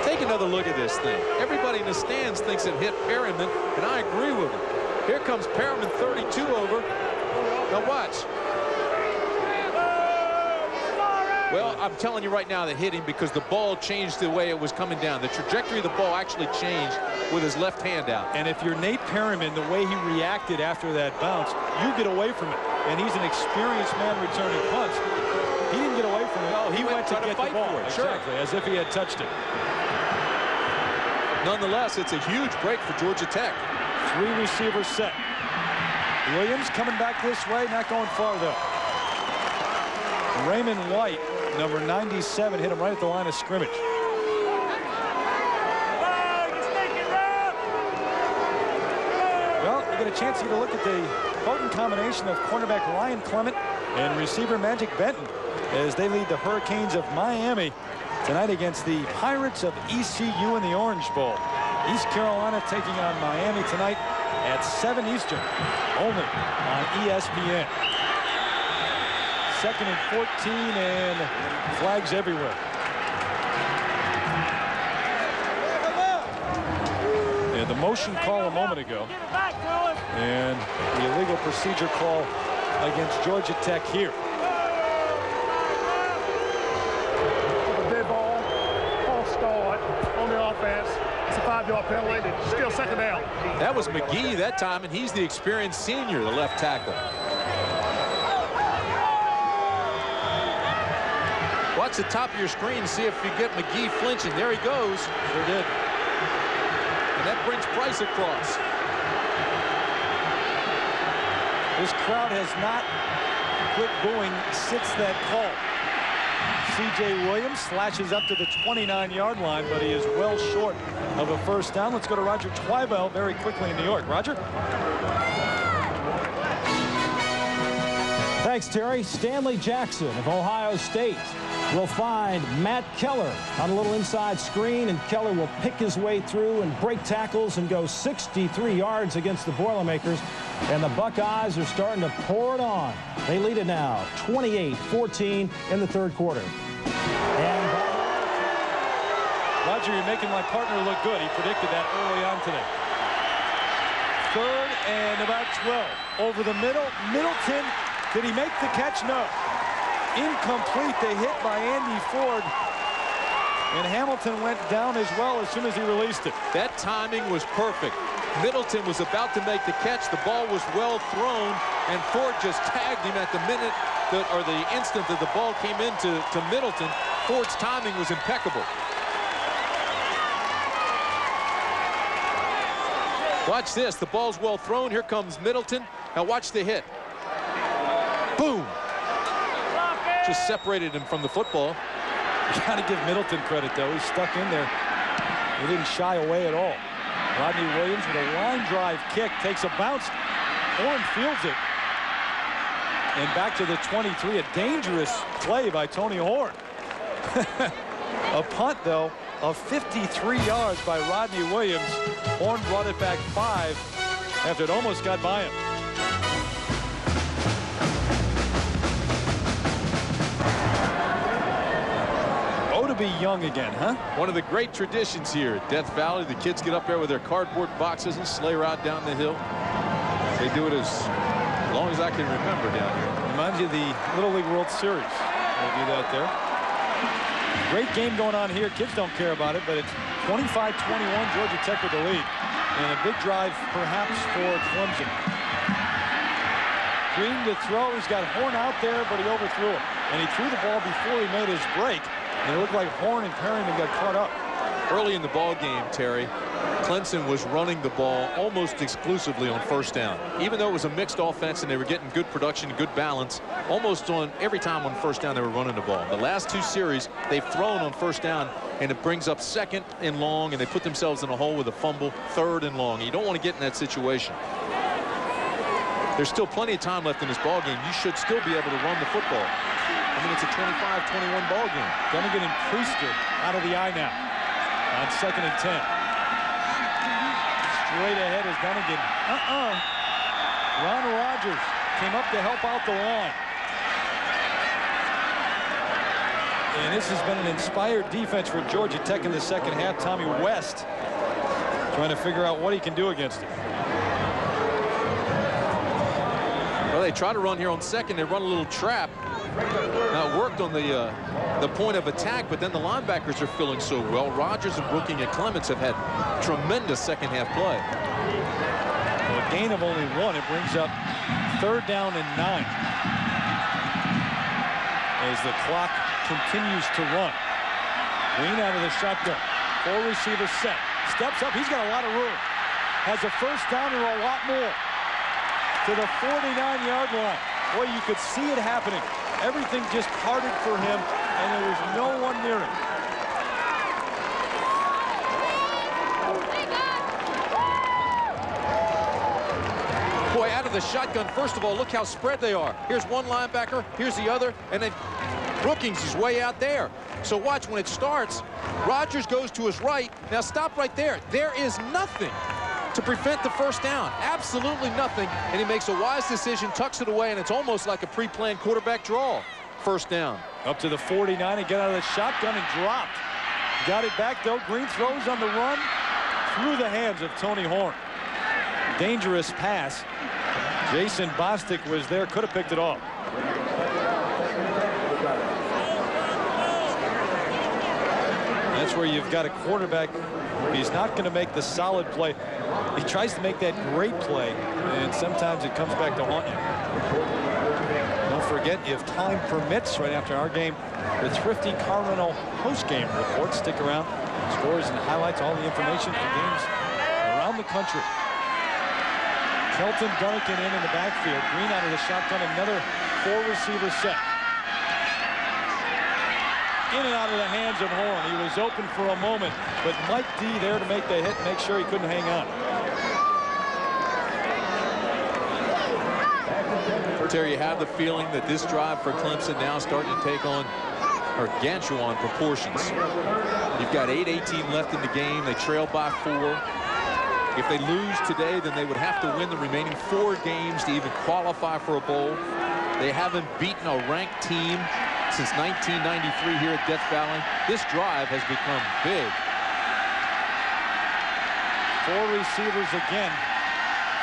Take another look at this thing. Everybody in the stands thinks it hit Perriman, and I agree with him. Here comes Perriman, 32 over. Now watch. Well, I'm telling you right now that hit him because the ball changed the way it was coming down. The trajectory of the ball actually changed with his left hand out. And if you're Nate Perriman, the way he reacted after that bounce, you get away from it. And he's an experienced man returning punts. He didn't get away from it. No, he went to get the ball. Exactly, as if he had touched it. Nonetheless, it's a huge break for Georgia Tech. 3 receivers set. Williams coming back this way, not going far though. Raymond White, number 97, hit him right at the line of scrimmage. Well, you get a chance to get a look at the potent combination of cornerback Ryan Clement and receiver Magic Benton as they lead the Hurricanes of Miami tonight against the Pirates of ECU in the Orange Bowl. East Carolina taking on Miami tonight at 7 Eastern, only on ESPN. 2nd and 14, and flags everywhere. And the motion call a moment ago, and the illegal procedure call against Georgia Tech here. Dead ball, false start on the offense. It's a 5-yard penalty. Still 2nd down. That was McGee that time, and he's the experienced senior, the left tackle. Watch the top of your screen, see if you get McGee flinching. There he goes. Sure did. And that brings Price across. This crowd has not quit booing since that call. C.J. Williams slashes up to the 29-yard line, but he is well short of a first down. Let's go to Roger Twibell very quickly in New York. Roger? Thanks, Terry. Stanley Jackson of Ohio State will find Matt Keller on a little inside screen, and Keller will pick his way through and break tackles and go 63 yards against the Boilermakers. And the Buckeyes are starting to pour it on. They lead it now 28-14 in the 3rd quarter. And Roger, you're making my partner look good. He predicted that early on today. 3rd and about 12. Over the middle. Middleton, did he make the catch? No. Incomplete. They hit by Andy Ford. And Hamilton went down as well as soon as he released it. That timing was perfect. Middleton was about to make the catch. The ball was well thrown, and Ford just tagged him at the minute or the instant that the ball came into Middleton. Ford's timing was impeccable. Watch this. The ball's well thrown. Here comes Middleton. Now watch the hit. Boom. Just separated him from the football. You got to give Middleton credit, though. He stuck in there. He didn't shy away at all. Rodney Williams with a line drive kick, takes a bounce. Horn fields it. And back to the 23, a dangerous play by Tony Horn. A punt, though, of 53 yards by Rodney Williams. Horn brought it back 5 after it almost got by him. To be young again, huh? One of the great traditions here at Death Valley. The kids get up there with their cardboard boxes and sleigh ride down the hill. They do it as long as I can remember down here. Reminds you of the Little League World Series. They do that there. Great game going on here. Kids don't care about it, but it's 25-21, Georgia Tech with the lead. And a big drive perhaps for Clemson. Green to throw. He's got Horn out there, but he overthrew him. And he threw the ball before he made his break. And it looked like Horn and Perryman got caught up. Early in the ball game, Terry, Clemson was running the ball almost exclusively on first down. Even though it was a mixed offense and they were getting good production, good balance, almost on every time on first down they were running the ball. The last 2 series, they've thrown on first down, and it brings up 2nd and long, and they put themselves in a hole with a fumble, 3rd and long. You don't want to get in that situation. There's still plenty of time left in this ball game. You should still be able to run the football. I mean, it's a 25-21 ball game. Dunnigan and Priester out of the eye now on 2nd and 10. Straight ahead is Dunnigan. Ron Rogers came up to help out the line. And this has been an inspired defense for Georgia Tech in the second half. Tommy West trying to figure out what he can do against it. Well, they try to run here on 2nd. They run a little trap. Now, it worked on the point of attack, but then the linebackers are feeling so well. Rogers and Brooking and Clements have had tremendous second half play. Well, a gain of only 1. It brings up 3rd down and 9. As the clock continues to run. Green out of the shotgun. 4 receivers set. Steps up. He's got a lot of room. Has a first down or a lot more. To the 49-yard line. Boy, you could see it happening. Everything just parted for him, and there was no one near him. Boy, out of the shotgun, first of all, look how spread they are. Here's one linebacker, here's the other, and then Brookings is way out there. So watch when it starts, Rogers goes to his right. Now stop right there. There is nothing to prevent the first down. Absolutely nothing. And he makes a wise decision, tucks it away, and it's almost like a pre-planned quarterback draw. First down. Up to the 49 and get out of the shotgun and dropped. Got it back, though. Green throws on the run through the hands of Tony Horn. Dangerous pass. Jason Bostic was there, could have picked it off. That's where you've got a quarterback. He's not going to make the solid play. He tries to make that great play, and sometimes it comes back to haunt you. Don't forget, if time permits, right after our game, the Thrifty Cardinal post-game report. Stick around. Scores and highlights, all the information for games around the country. Kelton Dunnigan in the backfield. Green out of the shotgun, another 4-receiver set. In and out of the hands of Horn. He was open for a moment, but Mike D there to make the hit, make sure he couldn't hang on. Terry, you have the feeling that this drive for Clemson now starting to take on gargantuan proportions. You've got 8:18 left in the game. They trail by 4. If they lose today, then they would have to win the remaining 4 games to even qualify for a bowl. They haven't beaten a ranked team since 1993 here at Death Valley. This drive has become big. 4 receivers again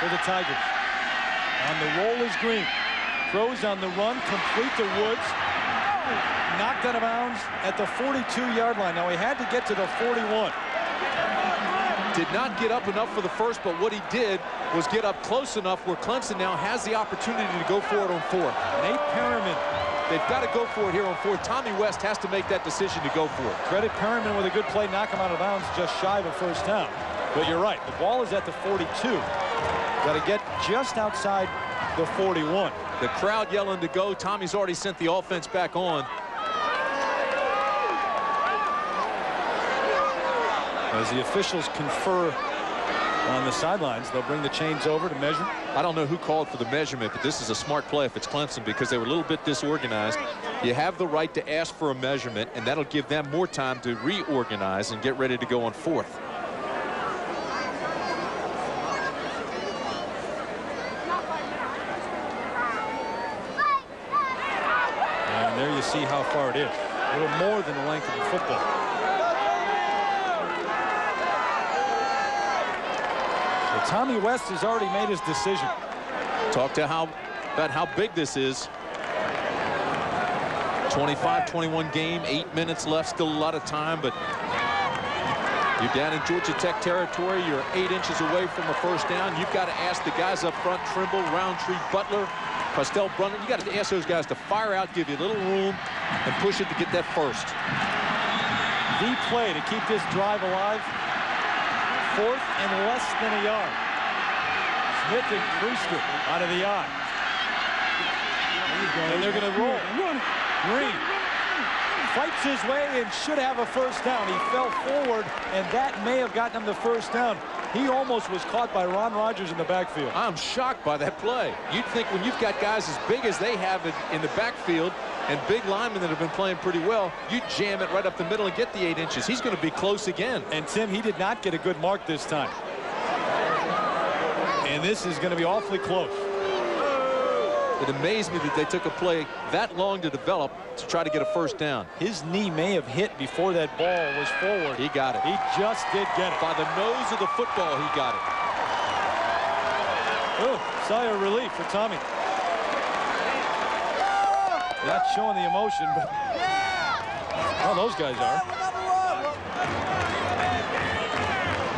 for the Tigers. On the roll is Green. Throws on the run, complete to Woods. Knocked out of bounds at the 42-yard line. Now he had to get to the 41. Did not get up enough for the first, but what he did was get up close enough where Clemson now has the opportunity to go for it on 4th. Nate Perryman. They've got to go for it here on 4th. Tommy West has to make that decision to go for it. Credit Perryman with a good play, knock him out of bounds just shy of a first down. But you're right, the ball is at the 42. Got to get just outside the 41. The crowd yelling to go. Tommy's already sent the offense back on. As the officials confer on the sidelines. They'll bring the chains over to measure. I don't know who called for the measurement, but this is a smart play if it's Clemson because they were a little bit disorganized. You have the right to ask for a measurement, and that'll give them more time to reorganize and get ready to go on 4th. And there you see how far it is. A little more than the length of the football. So Tommy West has already made his decision. Talk to about how big this is. 25-21 game, 8 minutes left, still a lot of time, but you're down in Georgia Tech territory. You're 8 inches away from a first down. You've got to ask the guys up front, Trimble, Roundtree, Butler, Costell, Brunner. You got to ask those guys to fire out, give you a little room, and push it to get that first. The play to keep this drive alive. 4th and less than a yard. Smith and Priester out of the eye. And they're going to roll. Green fights his way and should have a first down. He fell forward, and that may have gotten him the first down. He almost was caught by Ron Rodgers in the backfield. I'm shocked by that play. You'd think when you've got guys as big as they have in the backfield and big linemen that have been playing pretty well, you jam it right up the middle and get the 8 inches. He's going to be close again. And Tim, he did not get a good mark this time. And this is going to be awfully close. It amazed me that they took a play that long to develop to try to get a first down. His knee may have hit before that ball was forward. He got it. He just did get it. By the nose of the football, he got it. Oh, sigh of relief for Tommy. Not showing the emotion, but well, those guys are.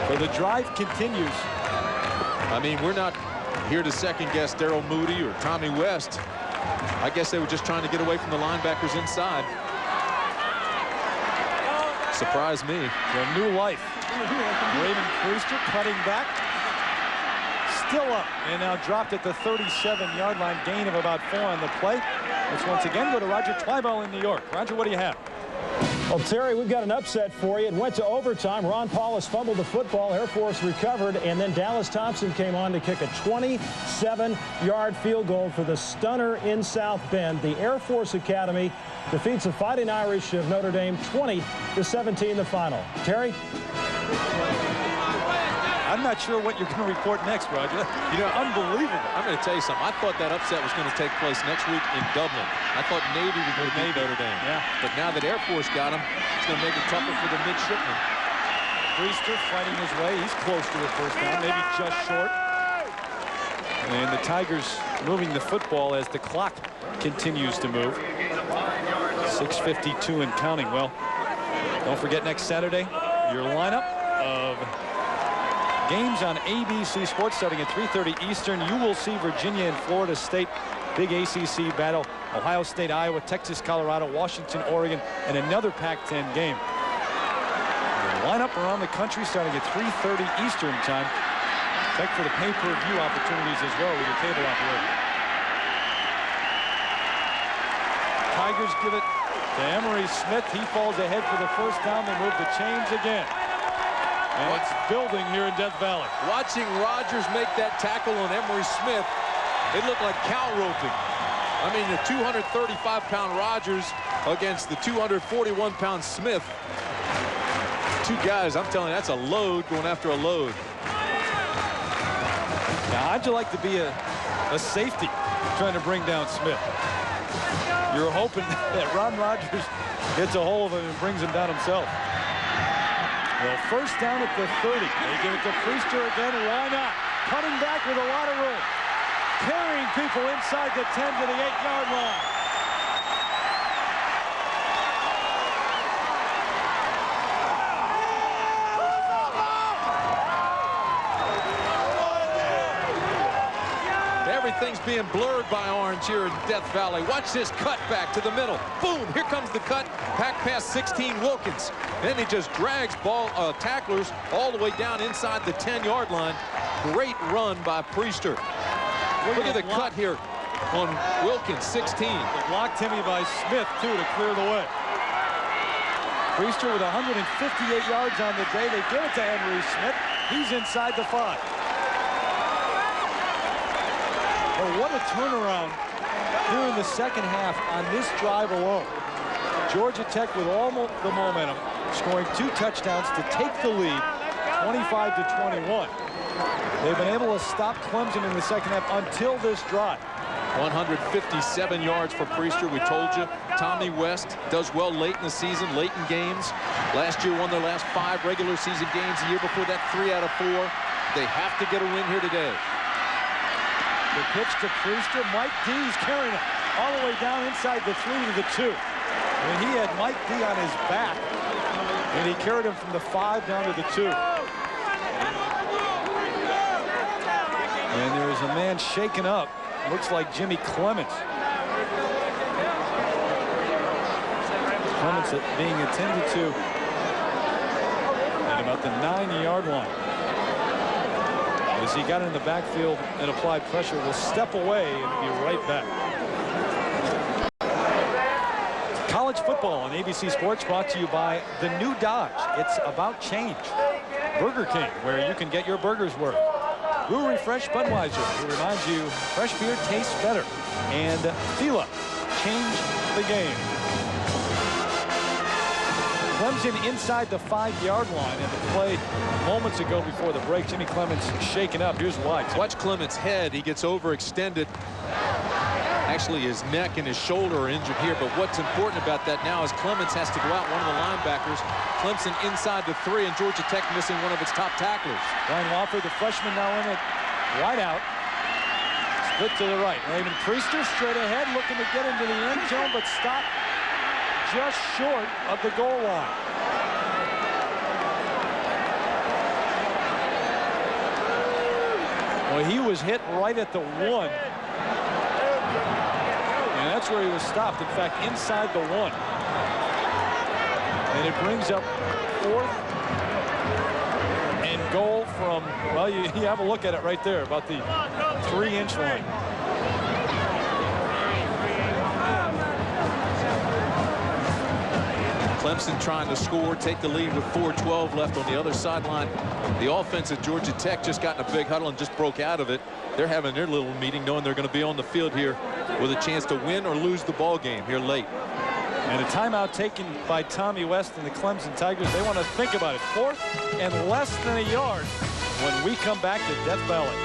So the drive continues. I mean, we're not here to second guess Darrell Moody or Tommy West. I guess they were just trying to get away from the linebackers inside. Surprised me. For a new life. Raymond Priester cutting back. Still up and now dropped at the 37-yard line. Gain of about 4 on the play. Let's once again go to Roger Twibell in New York. Roger, what do you have? Well, Terry, we've got an upset for you. It went to overtime. Ron Paulus fumbled the football. Air Force recovered, and then Dallas Thompson came on to kick a 27-yard field goal for the stunner in South Bend. The Air Force Academy defeats the Fighting Irish of Notre Dame 20-17 the final. Terry? I'm not sure what you're going to report next, Roger. You know, unbelievable. I'm going to tell you something. I thought that upset was going to take place next week in Dublin. I thought Navy was going to beat Notre Dame. Yeah. But now that Air Force got him, it's going to make it tougher for the midshipmen. Priester fighting his way. He's close to a first down, maybe just short. And the Tigers moving the football as the clock continues to move. 6:52 and counting. Well, don't forget next Saturday, your lineup of games on ABC Sports starting at 3:30 Eastern. You will see Virginia and Florida State. Big ACC battle. Ohio State, Iowa, Texas, Colorado, Washington, Oregon, and another Pac-10 game. The lineup around the country starting at 3:30 Eastern time. Check for the pay-per-view opportunities as well with your cable operator. Tigers give it to Emery Smith. He falls ahead for the first down. They move the chains again. And it's building here in Death Valley. Watching Rodgers make that tackle on Emery Smith, it looked like cow roping. I mean, the 235-pound Rodgers against the 241-pound Smith. Two guys, I'm telling you, that's a load going after a load. Now, how'd you like to be a safety trying to bring down Smith? You're hoping that Ron Rodgers gets a hold of him and brings him down himself. Well, first down at the 30. They give it to Priester again. Why not? Cutting back with a lot of room. Carrying people inside the 10 to the 8-yard line. Everything's being blurred by orange here in Death Valley. Watch this cut back to the middle. Boom, here comes the cut. Back past 16 Wilkins. Then he just drags tacklers all the way down inside the 10-yard line. Great run by Priester. Look at the cut here on Wilkins, 16. The block, Timmy, by Smith, too, to clear the way. Priester with 158 yards on the day. They give it to Henry Smith. He's inside the 5. But what a turnaround here in the second half on this drive alone. Georgia Tech with all the momentum, scoring 2 touchdowns to take the lead, 25-21. They've been able to stop Clemson in the second half until this drive. 157 yards for Priester. We told you Tommy West does well late in the season, late in games. Last year won their last 5 regular season games. The year before that, 3 out of 4. They have to get a win here today. The pitch to Priester. Mike D's carrying it all the way down inside the 3 to the 2. And he had Mike D on his back, and he carried him from the 5 down to the 2. And there's a man shaken up. Looks like Jimmy Clements. Clements being attended to at about the 9-yard line. As he got in the backfield and applied pressure, will step away and be right back. College football on ABC Sports, brought to you by the new Dodge. It's about change. Burger King, where you can get your burger's worth. Brewery Fresh Budweiser, who reminds you fresh beer tastes better. And Fila, change the game. Clemson inside the 5-yard line, and the play moments ago before the break. Jimmy Clements shaken up. Here's why. Watch Clements' head. He gets overextended. Actually, his neck and his shoulder are injured here, but what's important about that now is Clements has to go out, one of the linebackers. Clemson inside the 3, and Georgia Tech missing one of its top tacklers. Ryan Wofford, the freshman, now in it. Wide out. Split to the right. Raymond Priester straight ahead, looking to get into the end zone, but stopped just short of the goal line. Well, he was hit right at the 1. And that's where he was stopped. In fact, inside the 1. And it brings up 4th and goal from, well, you have a look at it right there, about the 3-inch line. Clemson trying to score, take the lead with 4:12 left on the other sideline. The offense at Georgia Tech just got in a big huddle and just broke out of it. They're having their little meeting, knowing they're going to be on the field here with a chance to win or lose the ball game here late. And a timeout taken by Tommy West and the Clemson Tigers. They want to think about it. 4th and less than a yard when we come back to Death Valley.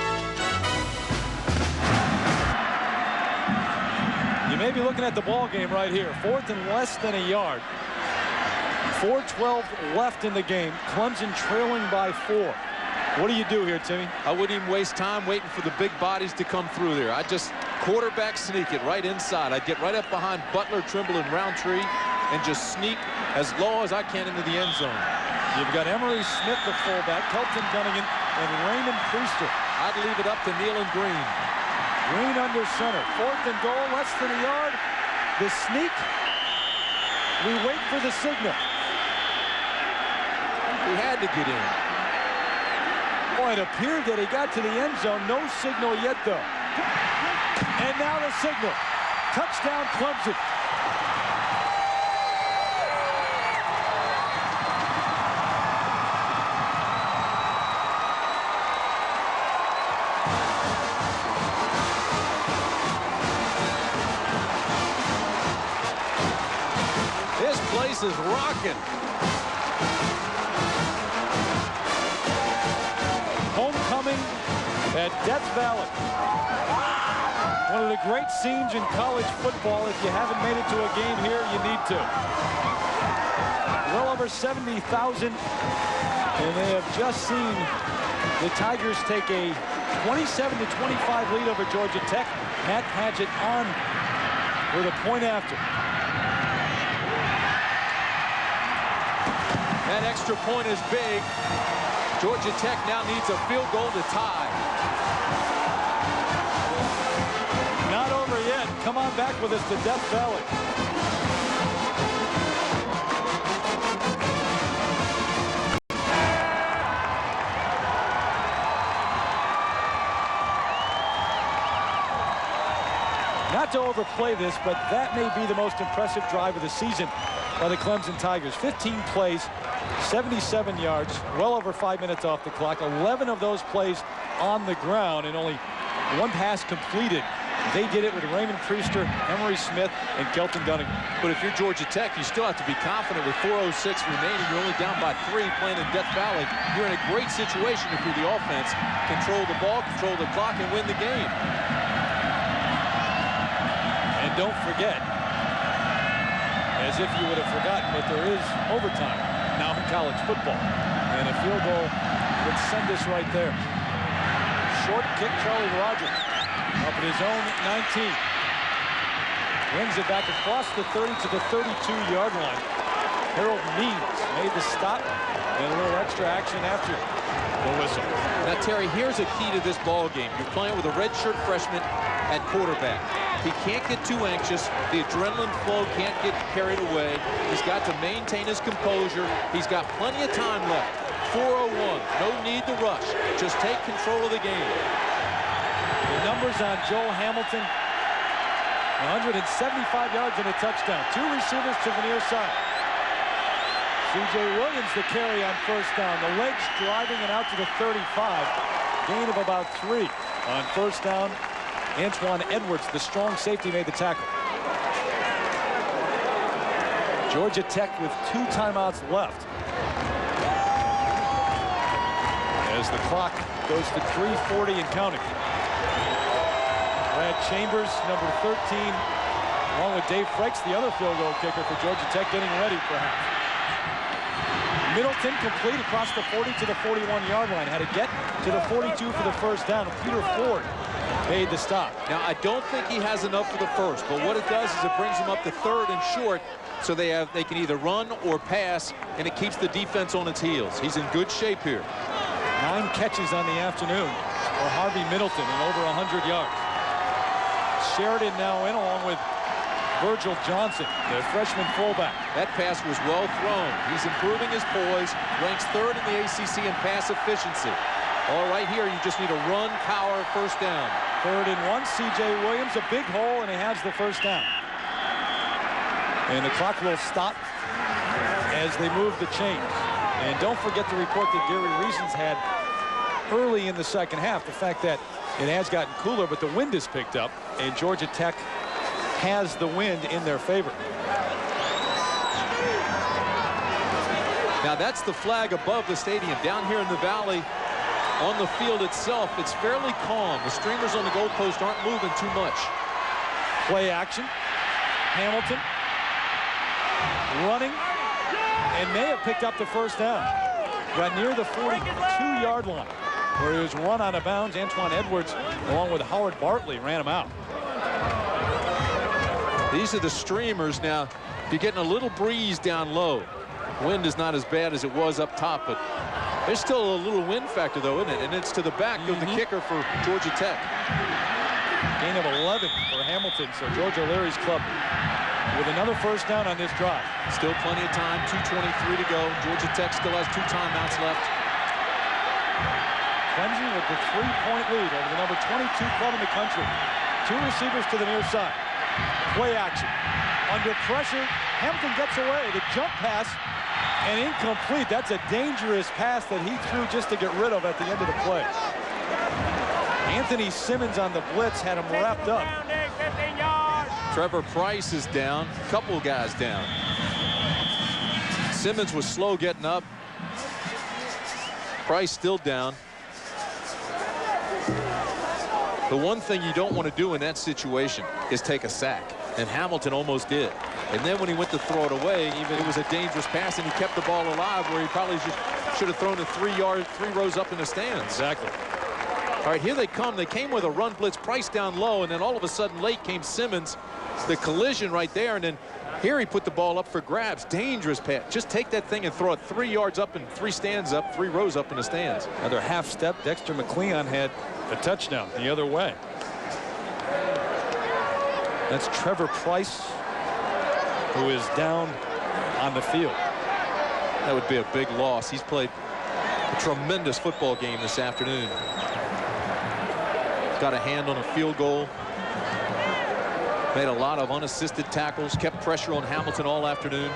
You may be looking at the ball game right here. 4th and less than a yard. 4:12 left in the game. Clemson trailing by 4. What do you do here, Timmy? I wouldn't even waste time waiting for the big bodies to come through there. I just quarterback sneak it right inside. I'd get right up behind Butler, Trimble, and Roundtree and just sneak as low as I can into the end zone. You've got Emery Smith, the fullback, Kelton Dunnigan, and Raymond Priester. I'd leave it up to Neal and Green. Green under center. 4th and goal, less than a yard. The sneak. We wait for the signal. He had to get in. Boy, it appeared that he got to the end zone. No signal yet, though. And now the signal. Touchdown, Clemson. This place is rocking. Homecoming at Death Valley. One of the great scenes in college football. If you haven't made it to a game here, you need to. Well over 70,000, and they have just seen the Tigers take a 27-25 lead over Georgia Tech. Matt Padgett on with a point after. That extra point is big. Georgia Tech now needs a field goal to tie. Not over yet. Come on back with us to Death Valley. Not to overplay this, but that may be the most impressive drive of the season by the Clemson Tigers. 15 plays, 77 yards, well over 5 minutes off the clock. 11 of those plays on the ground and only one pass completed. They did it with Raymond Priester, Emery Smith, and Kelton Dunning. But if you're Georgia Tech, you still have to be confident with 4:06 remaining. You're only down by 3 playing in Death Valley. You're in a great situation if you're the offense. Control the ball, control the clock, and win the game. And don't forget, as if you would have forgotten, that there is overtime now in college football. And a field goal would send us right there. Short kick, Charlie Rogers up at his own 19. Brings it back across the 30 to the 32-yard line. Harold Means made the stop and a little extra action after the whistle. Now, Terry, here's a key to this ball game. You're playing with a redshirt freshman at quarterback. He can't get too anxious. The adrenaline flow can't get carried away. He's got to maintain his composure. He's got plenty of time left. 4:01. No need to rush. Just take control of the game. The numbers on Joel Hamilton: 175 yards and a touchdown. 2 receivers to the near side. C.J. Williams the carry on first down. The legs driving it out to the 35. Gain of about 3 on first down. Antoine Edwards, the strong safety, made the tackle. Georgia Tech with 2 timeouts left. As the clock goes to 3:40 and counting. Brad Chambers, number 13, along with Dave Frakes, the other field goal kicker for Georgia Tech, getting ready perhaps. Middleton complete across the 40 to the 41-yard line. Had to get to the 42 for the first down. Peter Ford made the stop. Now, I don't think he has enough for the first, but what it does is it brings him up to 3rd and short, so they can either run or pass, and it keeps the defense on its heels. He's in good shape here. 9 catches on the afternoon for Harvey Middleton and over 100 yards. Sheridan now in along with Virgil Johnson, the freshman fullback. That pass was well thrown. He's improving his poise, ranks 3rd in the ACC in pass efficiency. All right, here you just need a run, power, first down. 3rd and 1. C.J. Williams, a big hole, and he has the first down. And the clock will stop as they move the chains. And don't forget the report that Gary Reasons had early in the second half. The fact that it has gotten cooler, but the wind has picked up, and Georgia Tech has the wind in their favor. Now that's the flag above the stadium. Down here in the valley, on the field itself, it's fairly calm. The streamers on the goalpost aren't moving too much. Play action. Hamilton running, and may have picked up the first down. Got near the 42-yard line, where he was run out of bounds. Antoine Edwards, along with Howard Bartley, ran him out. These are the streamers. Now, you're getting a little breeze down low. Wind is not as bad as it was up top, but there's still a little wind factor, though, isn't it? And it's to the back of the kicker for Georgia Tech. Gain of 11 for Hamilton, so George O'Leary's club with another first down on this drive. Still plenty of time, 2:23 to go. Georgia Tech still has 2 timeouts left. Clemson with the 3-point lead over the number 22 club in the country. 2 receivers to the near side. Play action. Under pressure, Hampton gets away. The jump pass, and incomplete. That's a dangerous pass that he threw just to get rid of at the end of the play. Anthony Simmons on the blitz had him wrapped up. Trevor Price is down. A couple of guys down. Simmons was slow getting up. Price still down. The one thing you don't want to do in that situation is take a sack. And Hamilton almost did. And then when he went to throw it away, it was a dangerous pass, and he kept the ball alive where he probably should have thrown it 3 rows up in the stands. Exactly. All right, here they come. They came with a run blitz, Price down low, and then all of a sudden late came Simmons. The collision right there, and then here he put the ball up for grabs. Dangerous pass. Just take that thing and throw it 3 yards up and 3 stands up, 3 rows up in the stands. Another half step. Dexter McLeon had a touchdown the other way. That's Trevor Price, who is down on the field. That would be a big loss. He's played a tremendous football game this afternoon. Got a hand on a field goal. Made a lot of unassisted tackles. Kept pressure on Hamilton all afternoon.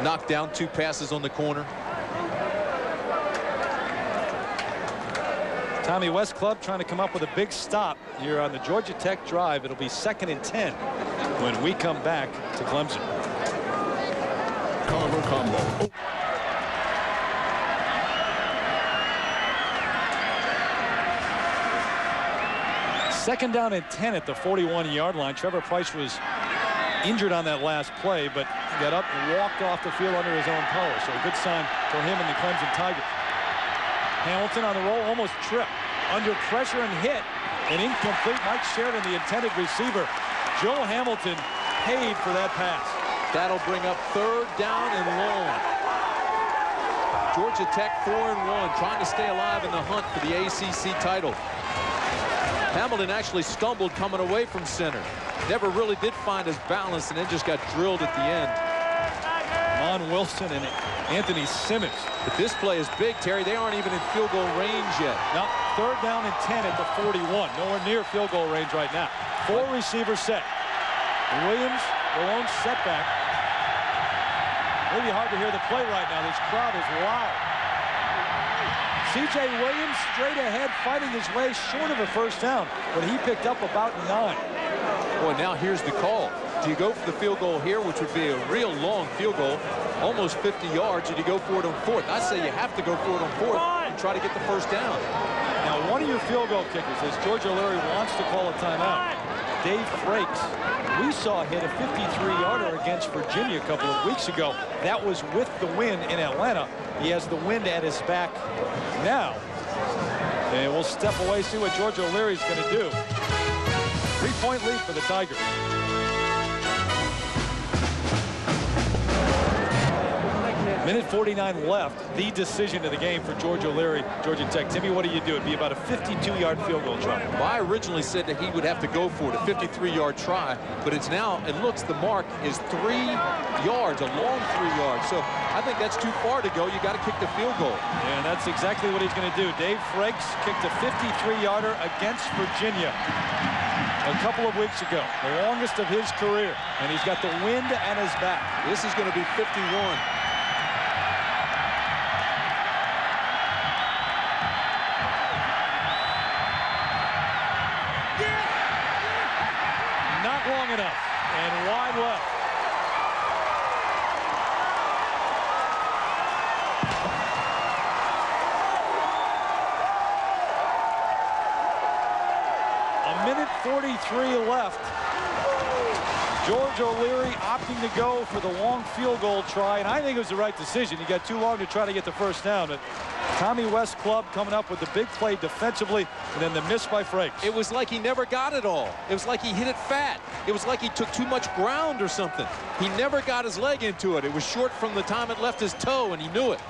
knocked down 2 passes on the corner. Tommy West club trying to come up with a big stop here on the Georgia Tech drive. It'll be 2nd and 10 when we come back to Clemson. Carver combo. Oh. Second down and 10 at the 41-yard line. Trevor Price was injured on that last play, but got up and walked off the field under his own power. So a good sign for him and the Clemson Tigers. Hamilton on the roll, almost tripped. Under pressure and hit. An incomplete. Mike Sheridan, the intended receiver. Joe Hamilton paid for that pass. That'll bring up 3rd down and long. Georgia Tech 4-1, trying to stay alive in the hunt for the ACC title. Hamilton actually stumbled coming away from center. Never really did find his balance and then just got drilled at the end. Mon Wilson and Anthony Simmons. But this play is big, Terry. They aren't even in field goal range yet. Now, 3rd down and 10 at the 41. Nowhere near field goal range right now. 4 receivers set. Williams, the lone setback. Maybe hard to hear the play right now. This crowd is loud. C.J. Williams straight ahead, fighting his way short of a 1st down, but he picked up about 9. Boy, now here's the call. Do you go for the field goal here, which would be a real long field goal, almost 50 yards, or do you go for it on 4th? I say you have to go for it on 4th and try to get the 1st down. Now, one of your field goal kickers, as George O'Leary wants to call a timeout, Dave Frakes. We saw hit a 53-yarder against Virginia a couple of weeks ago. That was with the wind in Atlanta. He has the wind at his back now. And we'll step away, see what George O'Leary's going to do. 3-point lead for the Tigers. Minute 49 left. The decision of the game for George O'Leary, Georgia Tech. Timmy, what do you do? It'd be about a 52-yard field goal try. Well, I originally said that he would have to go for it, a 53-yard try, but it's now, it looks the mark is 3 yards, a long 3 yards. So I think that's too far to go. You got to kick the field goal. And that's exactly what he's going to do. Dave Frakes kicked a 53-yarder against Virginia a couple of weeks ago, the longest of his career, and he's got the wind at his back. This is going to be 51. Not long enough, and wide left. A minute 43 left. George O'Leary opting to go for the long field goal try, and I think it was the right decision. He got too long to try to get the 1st down, but Tommy West club coming up with the big play defensively, and then the miss by Frakes. It was like he never got it all. It was like he hit it fat. It was like he took too much ground or something. He never got his leg into it. It was short from the time it left his toe, and he knew it.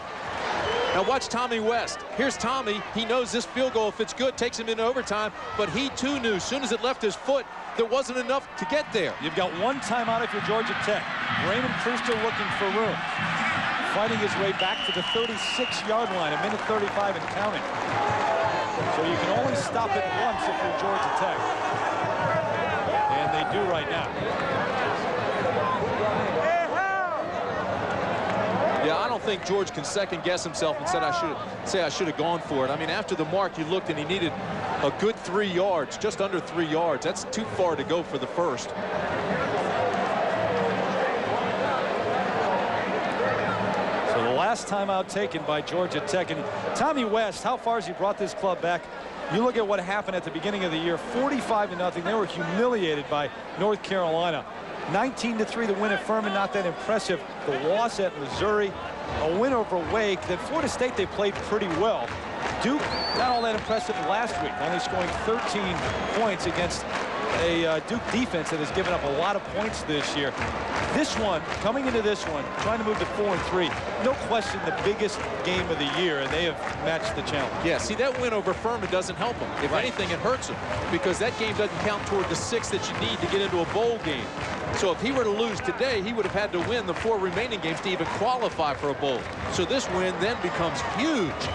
Now watch Tommy West. Here's Tommy. He knows this field goal, if it's good, takes him into overtime, but he too knew as soon as it left his foot, there wasn't enough to get there. You've got 1 timeout if you're Georgia Tech. Raymond Trooster looking for room. Fighting his way back to the 36-yard line, a minute 35 and counting. So you can only stop it once if you're Georgia Tech. And they do right now. Yeah, I don't think George can second guess himself and say I should have gone for it. I mean, after the mark, you looked and he needed a good 3 yards, just under 3 yards. That's too far to go for the 1st. So the last timeout taken by Georgia Tech. And Tommy West, how far has he brought this club back? You look at what happened at the beginning of the year, 45-0. They were humiliated by North Carolina. 19-3 the win at Furman, not that impressive. The loss at Missouri, a win over Wake. Then Florida State, they played pretty well. Duke, not all that impressive last week, only scoring 13 points against a Duke defense that has given up a lot of points this year. This one, coming into this one, trying to move to 4-3, no question the biggest game of the year, and they have matched the challenge. Yeah, see, that win over Furman doesn't help them. If anything, it hurts them, because that game doesn't count toward the 6 that you need to get into a bowl game. So if he were to lose today, he would have had to win the 4 remaining games to even qualify for a bowl. So this win then becomes huge.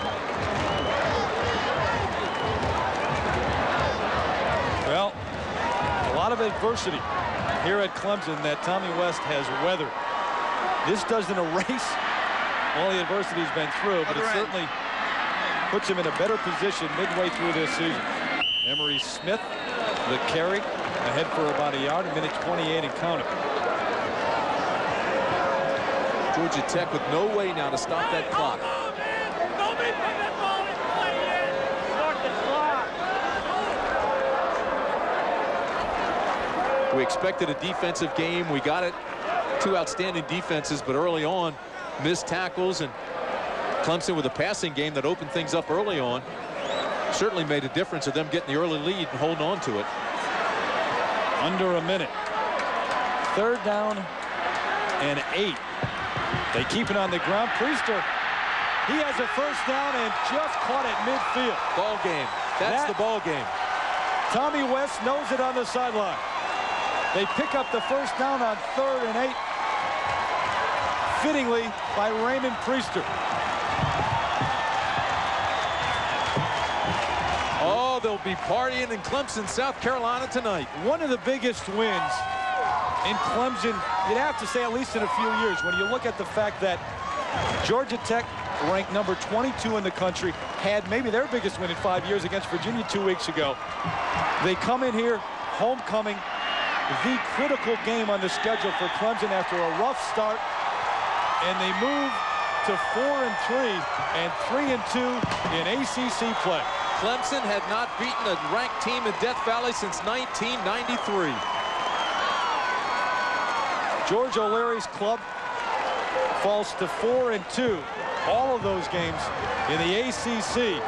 Well, a lot of adversity here at Clemson that Tommy West has weathered. This doesn't erase all the adversity he's been through, but it certainly puts him in a better position midway through this season. Emery Smith, the carry, ahead for about a yard, a minute 28 and counting. Georgia Tech with no way now to stop that clock. We expected a defensive game. We got it. Two outstanding defenses, but early on, missed tackles, and Clemson with a passing game that opened things up early on certainly made a difference of them getting the early lead and holding on to it. Under a minute. 3rd down and 8. They keep it on the ground. Priester, he has a 1st down and just caught it midfield. Ball game. That's the ball game. Tommy West knows it on the sideline. They pick up the 1st down on 3rd and 8. Fittingly by Raymond Priester. Oh, they'll be partying in Clemson, South Carolina tonight. One of the biggest wins in Clemson, you'd have to say at least in a few years, when you look at the fact that Georgia Tech, ranked number 22 in the country, had maybe their biggest win in 5 years against Virginia 2 weeks ago. They come in here, homecoming, the critical game on the schedule for Clemson after a rough start, and they move to 4-3 and 3-2 in ACC play. Clemson had not beaten a ranked team in Death Valley since 1993. George O'Leary's club falls to 4-2. All of those games in the ACC.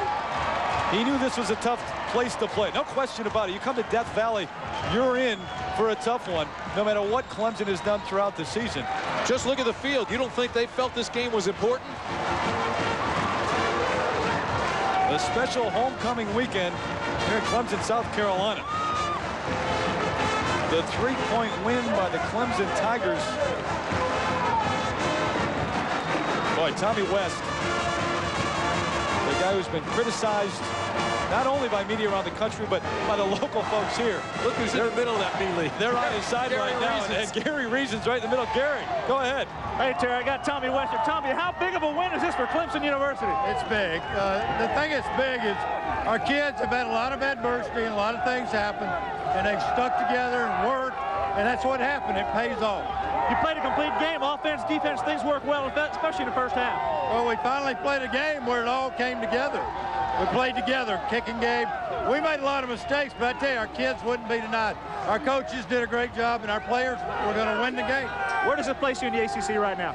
He knew this was a tough place to play. No question about it. You come to Death Valley, you're in for a tough one, no matter what Clemson has done throughout the season. Just look at the field. You don't think they felt this game was important? A special homecoming weekend here in Clemson, South Carolina. The 3-point win by the Clemson Tigers. Boy, Tommy West, the guy who's been criticized not only by media around the country, but by the local folks here. Look who's in the middle of that melee. They're on his side right now, and Gary Reason's right in the middle. Gary, go ahead. Hey, Terry, I got Tommy West here. Tommy, how big of a win is this for Clemson University? It's big. The thing that's big is our kids have had a lot of adversity and a lot of things happen, and they've stuck together and worked, and that's what happened. It pays off. You played a complete game, offense, defense, things worked well, especially in the 1st half. Well, we finally played a game where it all came together. We played together, kicking game. We made a lot of mistakes, but I tell you, our kids wouldn't be tonight. Our coaches did a great job, and our players were going to win the game. Where does it place you in the ACC right now?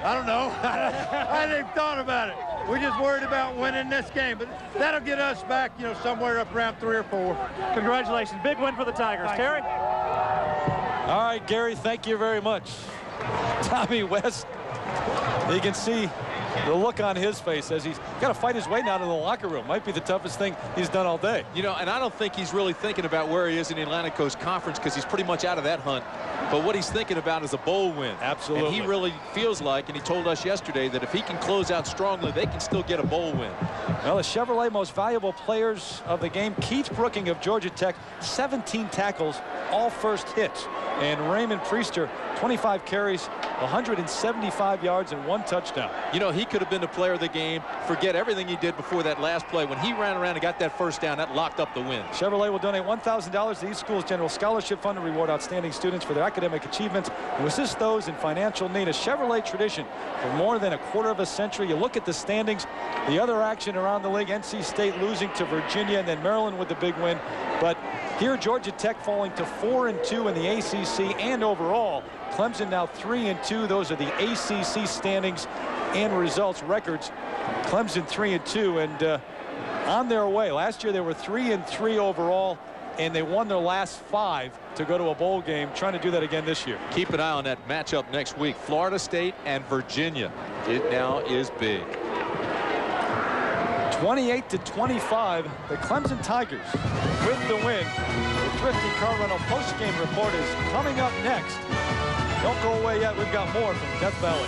I don't know. I hadn't even thought about it. We're just worried about winning this game, but that'll get us back, you know, somewhere up around 3 or 4. Congratulations. Big win for the Tigers. Terry? All right, Gary, thank you very much. Tommy West, you can see the look on his face as he's got to fight his way down to the locker room. Might be the toughest thing he's done all day. You know, and I don't think he's really thinking about where he is in the Atlantic Coast Conference, because he's pretty much out of that hunt. But what he's thinking about is a bowl win. Absolutely. And he really feels like, and he told us yesterday, that if he can close out strongly, they can still get a bowl win. Well, the Chevrolet most valuable players of the game, Keith Brooking of Georgia Tech, 17 tackles, all first hits. And Raymond Priester, 25 carries, 175 yards and 1 touchdown. You know, he could have been the player of the game. Forget everything he did before that last play. When he ran around and got that 1st down, that locked up the win. Chevrolet will donate $1,000 to each school's general scholarship fund to reward outstanding students for their academic achievements and assist those in financial need. A Chevrolet tradition for more than a quarter of a century. You look at the standings, the other action around the league, NC State losing to Virginia, and then Maryland with the big win. But here, Georgia Tech falling to 4-2 in the ACC and overall. Clemson now 3-2. Those are the ACC standings and results records. Clemson 3-2 and on their way. Last year they were 3-3 overall, and they won their last 5 to go to a bowl game. Trying to do that again this year. Keep an eye on that matchup next week. Florida State and Virginia. It now is big. 28-25, the Clemson Tigers with the win. The Thrifty Car Rental post-game report is coming up next. Don't go away yet. We've got more from Death Valley.